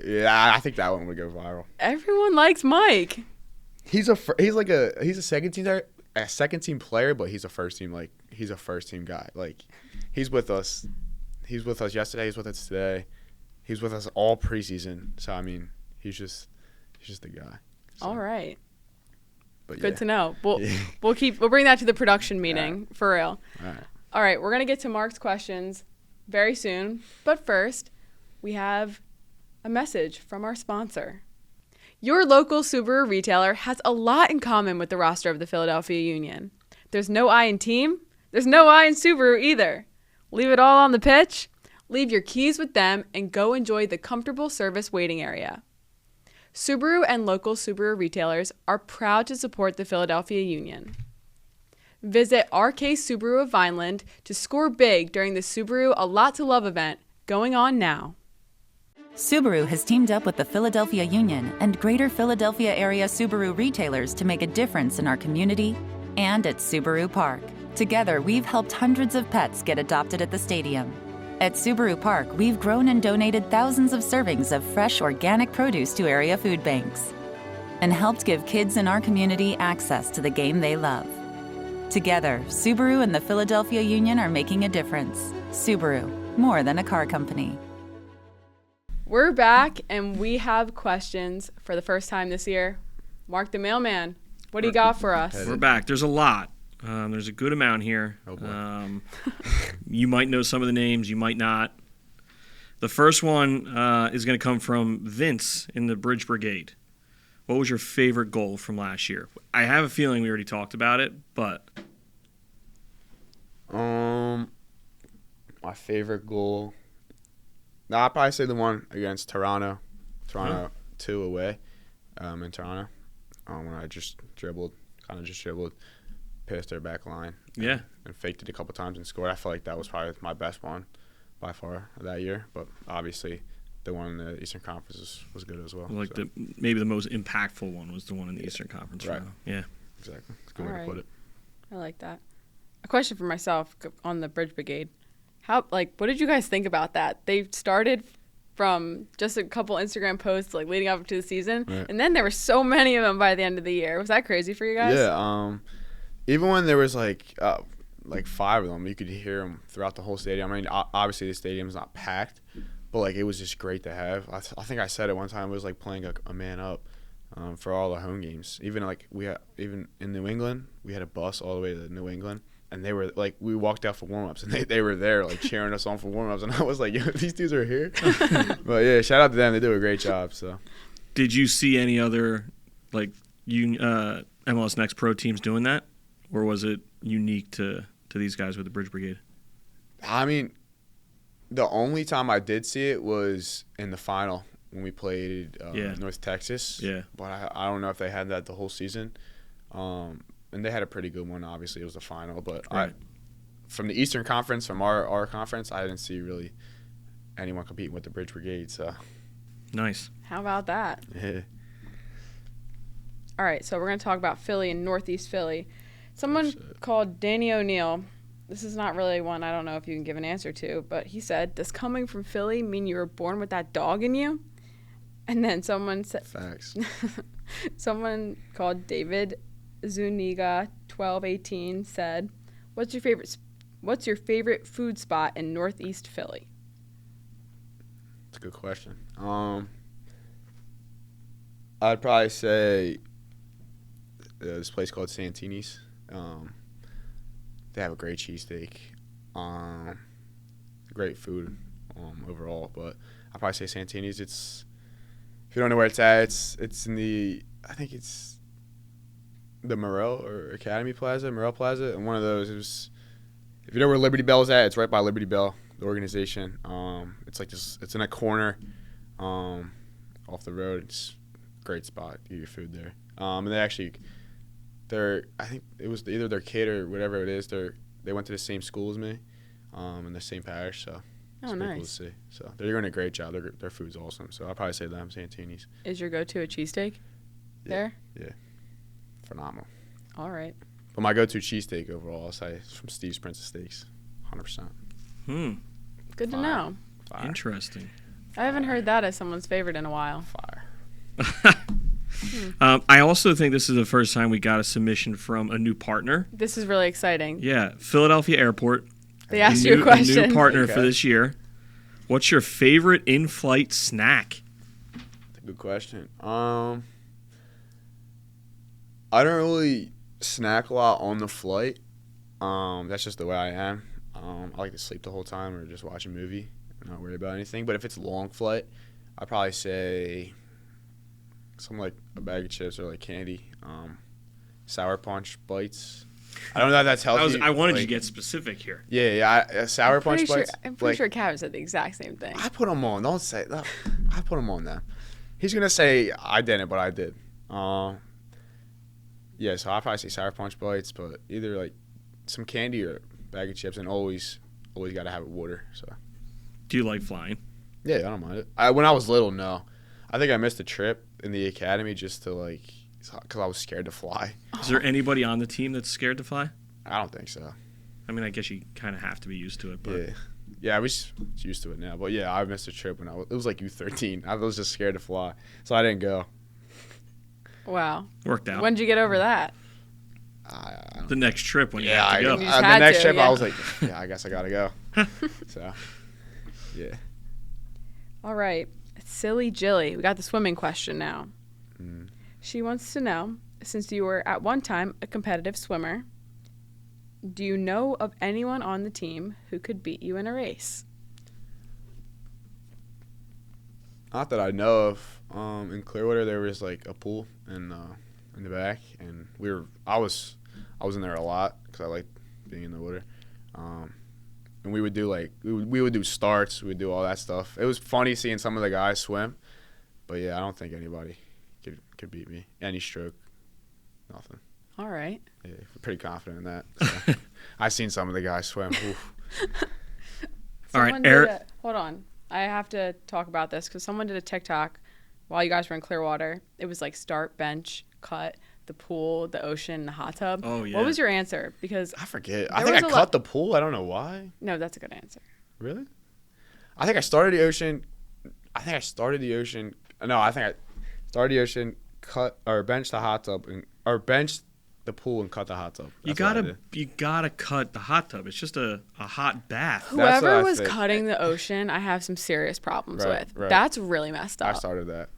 Yeah, I think that one would go viral. Everyone likes Mike. He's a second team player, but he's a first team guy. Like, he's with us yesterday. He's with us today. He's with us all preseason. So I mean, he's just the guy. So, All right. But Good yeah. to know. We'll Yeah. we'll bring that to the production meeting for real. All right. All right, we're gonna get to Mark's questions very soon, but first, we have a message from our sponsor. Your local Subaru retailer has a lot in common with the roster of the Philadelphia Union. There's no I in team. There's no I in Subaru either. Leave it all on the pitch. Leave your keys with them and go enjoy the comfortable service waiting area. Subaru and local Subaru retailers are proud to support the Philadelphia Union. Visit RK Subaru of Vineland to score big during the Subaru A Lot to Love event going on now. Subaru has teamed up with the Philadelphia Union and Greater Philadelphia area Subaru retailers to make a difference in our community and at Subaru Park. Together, we've helped hundreds of pets get adopted at the stadium. At Subaru Park, we've grown and donated thousands of servings of fresh organic produce to area food banks and helped give kids in our community access to the game they love. Together, Subaru and the Philadelphia Union are making a difference. Subaru, more than a car company. We're back, and we have questions for the first time this year. Mark the mailman, what do you got for us? We're back. There's a lot. There's a good amount here. Oh, boy. You might know some of the names. You might not. The first one is going to come from Vince in the Bridge Brigade. What was your favorite goal from last year? I have a feeling we already talked about it, but... My favorite goal... No, I'd probably say the one against Toronto. 2 away in Toronto. When I just dribbled, past their back line. Yeah. And faked it a couple times and scored. I feel like that was probably my best one by far that year. But obviously, the one in the Eastern Conference was good as well. Like so. maybe the most impactful one was the one in the Eastern Conference. Right. Yeah. Exactly. That's a good All way right. to put it. I like that. A question for myself on the Bridge Brigade. What did you guys think about that? They started from just a couple Instagram posts leading up to the season, right. and then there were so many of them by the end of the year. Was that crazy for you guys? Yeah. Even when there was like 5 of them, you could hear them throughout the whole stadium. I mean, obviously the stadium's not packed, but it was just great to have. I think I said it one time. It was like playing a man up for all the home games. Even even in New England, we had a bus all the way to New England. And they were we walked out for warm-ups, and they were there cheering us on for warm-ups, and I was like, yo, these dudes are here. But yeah, shout out to them. They do a great job. So, did you see any other MLS Next Pro teams doing that, or was it unique to these guys with the Bridge Brigade? I mean, the only time I did see it was in the final when we played North Texas. Yeah. But I don't know if they had that the whole season. And they had a pretty good one. Obviously, it was the final. But right. From the Eastern Conference, from our conference, I didn't see really anyone competing with the Bridge Brigade. So nice. How about that? Yeah. All right, so we're going to talk about Philly and Northeast Philly. Someone called Danny O'Neill. This is not really one I don't know if you can give an answer to, but he said, does coming from Philly mean you were born with that dog in you? And then someone said, Facts. someone called David Zuniga 1218 said, what's your favorite food spot in Northeast Philly? That's a good question. I'd probably say this place called Santini's. They have a great cheesesteak. Great food overall, but I'd probably say Santini's. It's, if you don't know where it's at, it's in I think it's the Morel or Academy Plaza, Morel Plaza, and one of those. It was, if you know where Liberty Bell is at, it's right by Liberty Bell, the organization. It's like this. It's in a corner, off the road. It's a great spot to get your food there. And I think it was either their kid or whatever it is. They went to the same school as me, in the same parish. So it's pretty cool to see. So they're doing a great job. Their food's awesome. So I'll probably say them, Santini's. Is your go-to a cheesesteak? There? Yeah. Phenomenal. All right. But my go-to cheesesteak overall, I'll say, is from Steve's Princess Steaks, 100%. Good to know. Fire. Interesting. I haven't heard that as someone's favorite in a while. Fire. I also think this is the first time we got a submission from a new partner. This is really exciting. Yeah, Philadelphia Airport. They asked you a question. A new partner for this year. What's your favorite in-flight snack? That's a good question. I don't really snack a lot on the flight. That's just the way I am. I like to sleep the whole time or just watch a movie and not worry about anything. But if it's a long flight, I'd probably say something like a bag of chips or like candy. Sour Punch bites. I don't know if that's healthy. I wanted you to get specific here. Yeah. Sour Punch bites. I'm pretty sure Kevin said the exact same thing. I put them on. Don't say that. I put them on them. He's going to say I didn't, but I did. Yeah, so I'll probably say Sour Punch bites, but either like some candy or a bag of chips, and always got to have water. So. Do you like flying? Yeah, I don't mind it. When I was little, no. I think I missed a trip in the academy just to because I was scared to fly. Is there anybody on the team that's scared to fly? I don't think so. I mean, I guess you kind of have to be used to it. But. Yeah, I was used to it now. But yeah, I missed a trip when it was like U13. I was just scared to fly, so I didn't go. Wow. Worked out. When did you get over that? The next trip when you have to go. the next trip, I was like, I guess I got to go. So, yeah. All right. Silly Jilly. We got the swimming question now. She wants to know, since you were at one time a competitive swimmer, do you know of anyone on the team who could beat you in a race? Not that I know of. In Clearwater, there was like a pool in the back, and I was in there a lot because I liked being in the water. And we would do we would do starts, we would do all that stuff. It was funny seeing some of the guys swim, but yeah, I don't think anybody could beat me. Any stroke, nothing. All right. Yeah, we're pretty confident in that. So. I've seen some of the guys swim. All right, Eric. Hold on. I have to talk about this because someone did a TikTok while you guys were in Clearwater. It was like start, bench, cut, the pool, the ocean, the hot tub. Oh, yeah. What was your answer? Because I forget. I think I cut the pool. I don't know why. No, that's a good answer. Really? I think I started the ocean. No, I think I started the ocean, cut or benched the hot tub, or benched the pool and cut the hot tub. You gotta cut the hot tub. It's just a hot bath. Whoever was cutting the ocean, I have some serious problems with. Right. That's really messed up. I started that.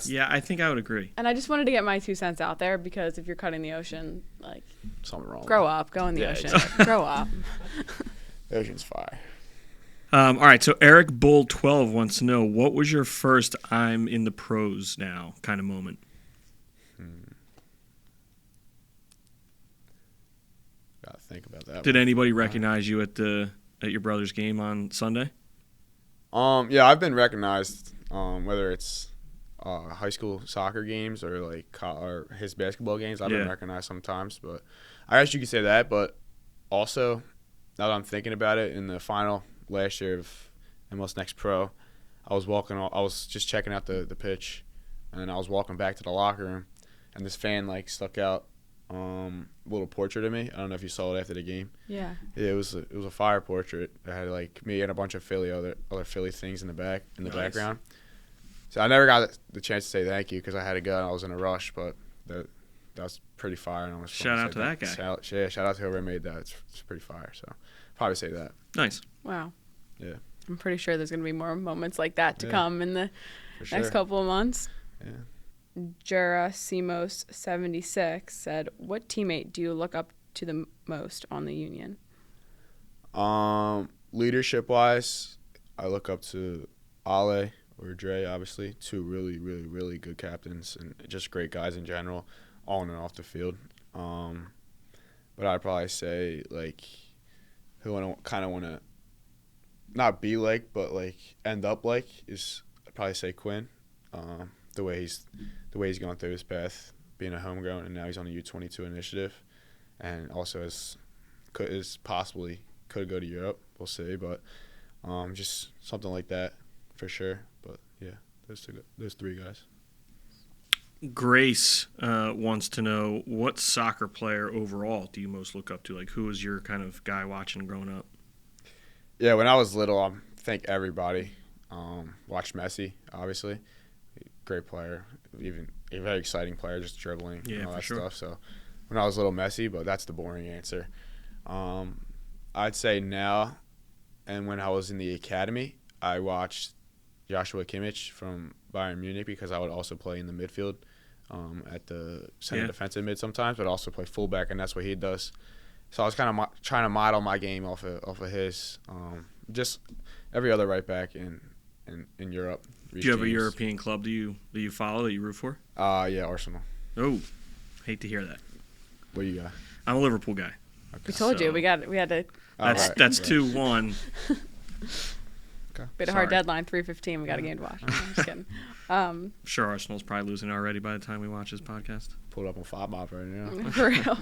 Yeah, I think I would agree. And I just wanted to get my 2 cents out there because if you're cutting the ocean, like, something wrong. Grow up, go in the ocean. Exactly. Grow up. The ocean's fire. All right, so Eric Bull 12 wants to know, what was your first I'm in the pros now kind of moment? Gotta think about that. Did anybody recognize you at your brother's game on Sunday? Yeah, I've been recognized, whether it's high school soccer games or or his basketball games. I've been recognized sometimes, but I guess you could say that. But also, now that I'm thinking about it, in the final last year of MLS Next Pro, I was just checking out the pitch, and I was walking back to the locker room, and this fan like stuck out a little portrait of me. I don't know if you saw it after the game. Yeah. It was a fire portrait that had like me and a bunch of other Philly things in the background. So I never got the chance to say thank you because I had to go and I was in a rush, but that was pretty fire. And I was shout out to that guy. Shout out to whoever made that. It's pretty fire. So probably say that. Nice. Wow. Yeah. I'm pretty sure there's going to be more moments like that to come in the next couple of months. Yeah. Jura-Simos76 said, what teammate do you look up to the most on the Union? Leadership-wise, I look up to Ale or Dre, obviously, two really, really, really good captains and just great guys in general, on and off the field. But I'd probably say, like, who I kind of want to not be like, but, like, end up like is I'd probably say Quinn. The way he's going through his path, being a homegrown, and now he's on the U22 initiative, and also is possibly could go to Europe. We'll see, but just something like that for sure. But yeah, those three guys. Grace wants to know, what soccer player overall do you most look up to? Like, who was your kind of guy watching growing up? Yeah, when I was little, I think everybody watched Messi, obviously. Great player, even a very exciting player, just dribbling and all that stuff. So when I was little, Messi, but that's the boring answer. I'd say now, and when I was in the academy, I watched Joshua Kimmich from Bayern Munich because I would also play in the midfield at the center defensive mid sometimes, but also play fullback, and that's what he does. So I was kind of trying to model my game off of his. Just every other right back in Europe. Do you have a European club that you follow, that you root for? Yeah, Arsenal. Oh, hate to hear that. What do you got? I'm a Liverpool guy. Okay. We told you we had to. That's 2-1. Okay. We had a hard deadline, 3:15. We got a game to watch. I'm just kidding. I'm sure Arsenal's probably losing already by the time we watch this podcast. Pulled up on 5 Mob right now. For real.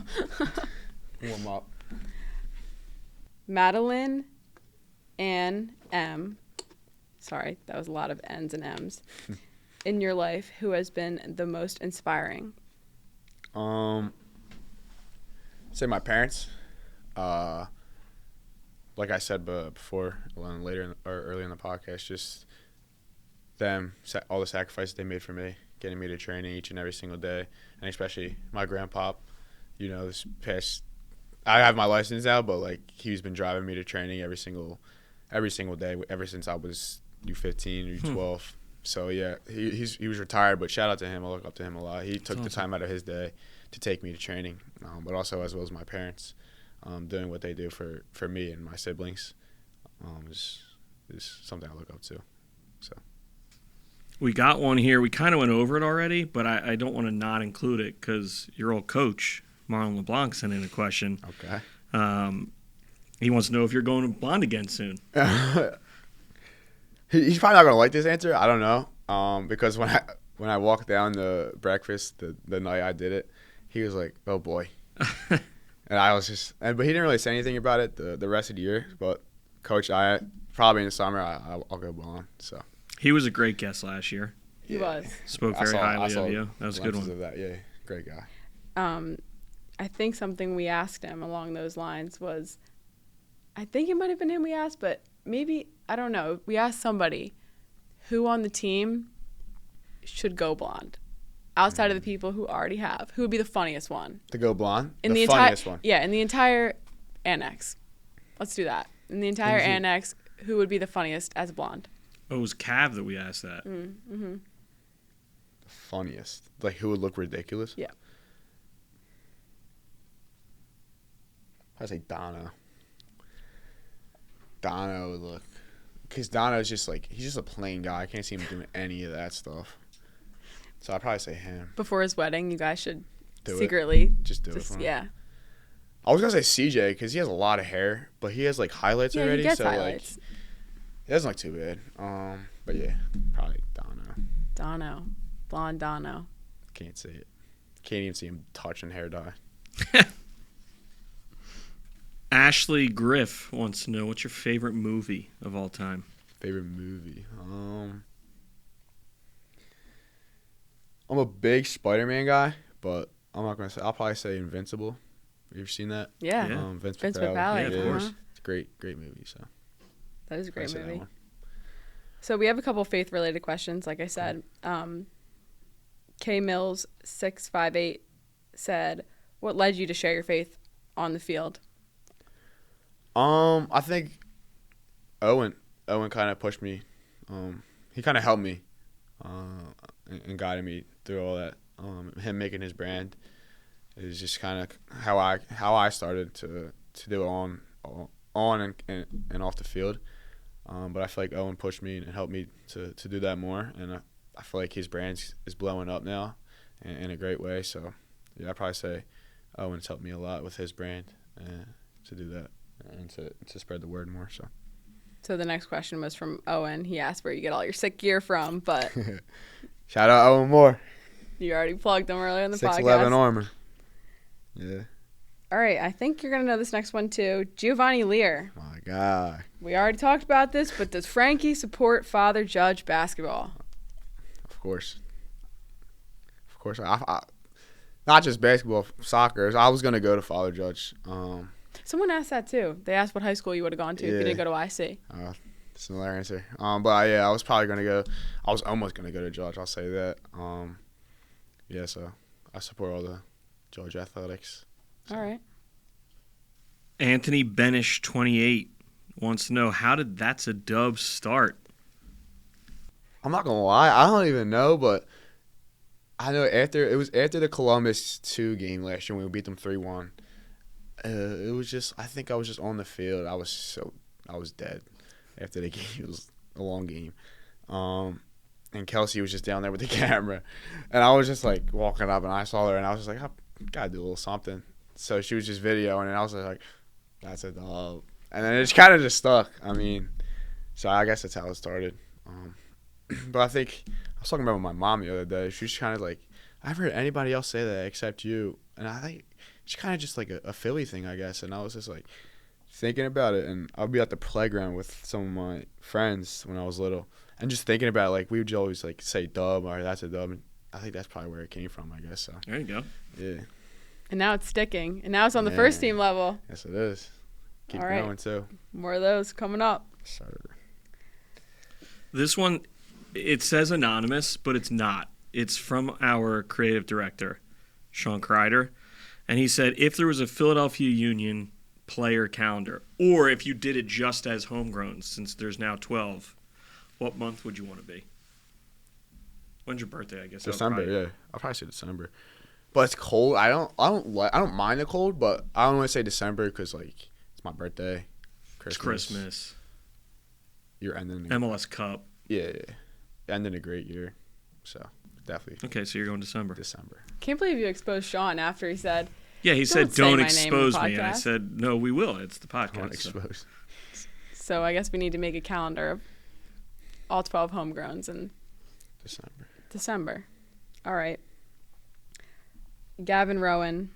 Warm up. Madeline Ann M. Sorry, that was a lot of N's and M's. In your life, who has been the most inspiring? Say my parents. Like I said before, earlier in the podcast, just them, all the sacrifices they made for me, getting me to training each and every single day, and especially my grandpa. You know, this past, I have my license now, but like he's been driving me to training every single day ever since I was U15 or U12. So yeah, he was retired, but shout out to him. I look up to him a lot. He took the time out of his day to take me to training, but also as well as my parents, doing what they do for me and my siblings, is something I look up to. So we got one here. We kind of went over it already, but I don't want to not include it because your old coach Marlon LeBlanc sent in a question. Okay. He wants to know if you're going to blonde again soon. He's probably not gonna like this answer. I don't know, because when I walked down the breakfast the night I did it, he was like, "Oh boy," and I was just, but he didn't really say anything about it the rest of the year. But Coach, I probably in the summer I'll go blonde. So he was a great guest last year. He was. Spoke very highly of you. That was a good one. Of that. Yeah, great guy. I think something we asked him along those lines was, I think it might have been him we asked, but maybe, I don't know. We asked somebody who on the team should go blonde outside of the people who already have. Who would be the funniest one? To go blonde? In the funniest one? Yeah, in the entire annex. Let's do that. In the entire annex, who would be the funniest as blonde? Oh, it was Cav that we asked that. Mm-hmm. The funniest? Like who would look ridiculous? Yeah. I'd say Dono. Dono would look, because Dono's just like, he's just a plain guy. I can't see him doing any of that stuff. So I'd probably say him. Before his wedding, you guys should do secretly it. Just do it for him. Yeah. I was gonna say CJ because he has a lot of hair, but he has like highlights already. He gets so highlights. Like, it doesn't look too bad. But yeah, probably Dono. Dono, blonde Dono. Can't see it. Can't even see him touching hair dye. Ashley Griff wants to know, what's your favorite movie of all time? Favorite movie? I'm a big Spider-Man guy, but I'm not gonna say. I'll probably say Invincible. Have you ever seen that? Yeah. Vince Vince McCauley. McCauley. Yeah, of course. It's a great movie. So That is a great I'd say that movie. one. So we have a couple faith-related questions, like I said. K Mills 658 said, "What led you to share your faith on the field?" I think Owen kind of pushed me. He kind of helped me and guided me through all that. Him making his brand is just kind of how I started to do it on and off the field. But I feel like Owen pushed me and helped me to do that more, and I feel like his brand is blowing up now in a great way. So yeah, I'd probably say Owen's helped me a lot with his brand to do that and to spread the word more. So the next question was from Owen. He asked where you get all your sick gear from, but Shout out Owen Moore. you already plugged him earlier in the 6'11" podcast. armor. Yeah. All right, I think you're going to know this next one too. Giovanni Lear. My God. We already talked about this, but does Frankie support Father Judge basketball? Of course. I not just basketball, soccer. I was going to go to Father Judge. Someone asked that too. They asked what high school you would have gone to if you Yeah. didn't go to IC. Similar answer. But yeah, I was probably going to go. I was almost going to go to Judge. I'll say that. Yeah, so I support all the Judge athletics. So. All right. Anthony Benish 28 wants to know, how did That's a Dub start? I'm not going to lie. I don't even know, but I know it was after the Columbus 2 game last year when we beat them 3-1. It was just, I think I was just on the field. I was dead after the game. It was a long game. And Kelsey was just down there with the camera. And I was just like walking up and I saw her and I was just like, I gotta do a little something. So she was just videoing and I was like, that's a dub. And then it kind of just stuck. I mean, so I guess that's how it started. But I think I was talking about with my mom the other day. She was kind of like, I haven't heard anybody else say that except you. And I think it's kind of just like a Philly thing, I guess. And I was just like thinking about it. And I'll be at the playground with some of my friends when I was little. And just thinking about it, like we would always like say dub or that's a dub. And I think that's probably where it came from, I guess. So There you go. yeah. And now it's sticking. And now it's on the first team level. Yes, it is. Keep All right. going too. More of those coming up. Sir. This one, it says anonymous, but it's not. It's from our creative director, Sean Kreider. And he said, if there was a Philadelphia Union player calendar, or if you did it just as Homegrown, since there's now 12, what month would you want to be? When's your birthday, I guess? December, yeah. I'll probably say December. But it's cold. I don't mind the cold, but I don't want to say December because like it's my birthday. It's Christmas. You're ending MLS Cup. Yeah. Ending a great year. So definitely Okay, so you're going December. Can't believe you exposed Sean after he said, Yeah, he said, say don't my name in the expose me. And I podcast. said, no, we will. It's the I want podcast. to so. expose. so I guess we need to make a calendar of all 12 homegrowns in December. All right. Gavin Rowan.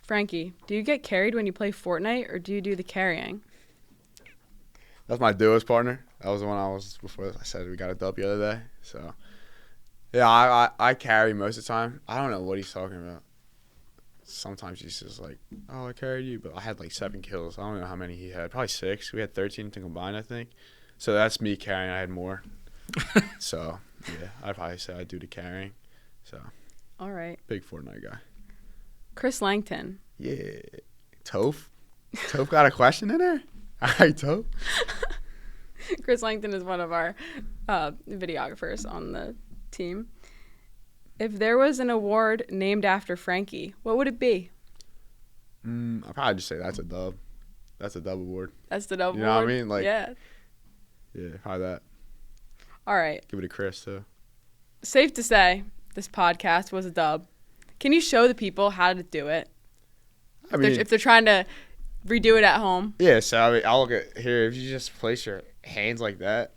Frankie, do you get carried when you play Fortnite or do you do the carrying? That's my duos partner. That was the one I was before I said we got a dub the other day. So yeah, I carry most of the time. I don't know what he's talking about. Sometimes he's just like, oh, I carried you. But I had like 7 kills. I don't know how many he had. Probably 6. We had 13 to combine, I think. So that's me carrying. I had more. So, yeah, I'd probably say I do the carrying. So, All right. big Fortnite guy. Chris Langton. Yeah. Toph? Toph got a question in there? All right, Toph. Chris Langton is one of our videographers on the team. If there was an award named after Frankie, what would it be? I'd probably just say that's a dub. That's a dub award. That's the double You know what I award? mean? Like, yeah. Yeah, probably that. All right. Give it to Chris, too. Safe to say, this podcast was a dub. Can you show the people how to do it? I mean, If they're trying to redo it at home. yeah, so I mean, I'll look at here. If you just place your hands like that,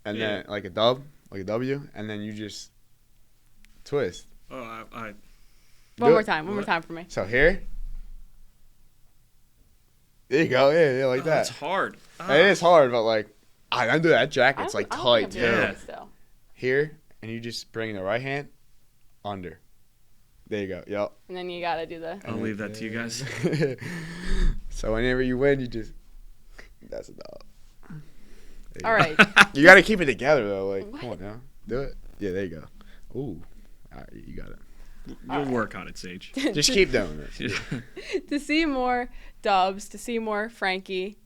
and Yeah. then like a dub, like a W, and then you just twist. Oh, One Do more it. time. One more time for me. So here. There you go. Yeah, like that. That's hard. It is hard, but like, I undo that jacket's I like don't tight think I'm too. doing Yeah. it still. Here, and you just bring the right hand under. There you go. Yep. And then you got to do the. I'll leave that to you guys. So whenever you win, you just. That's a dog. All right. You got to keep it together, though. Like, come on now. Do it. Yeah, there you go. Ooh. All right, you got it. You'll work on it, Sage. Just keep doing it. To see more Dubs, to see more Frankie,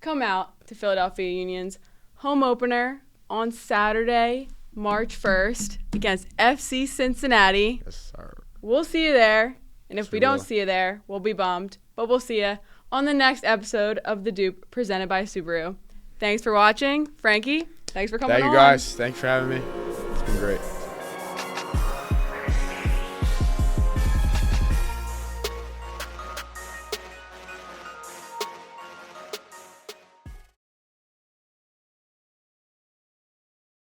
come out to Philadelphia Union's home opener on Saturday, March 1st against FC Cincinnati. Yes, sir. We'll see you there. And if Sure we don't will. see you there, we'll be bummed. But we'll see you on the next episode of The Doop presented by Subaru. Thanks for watching. Frankie, thanks for coming on. Thank you, guys. Thanks for having me. It's been great.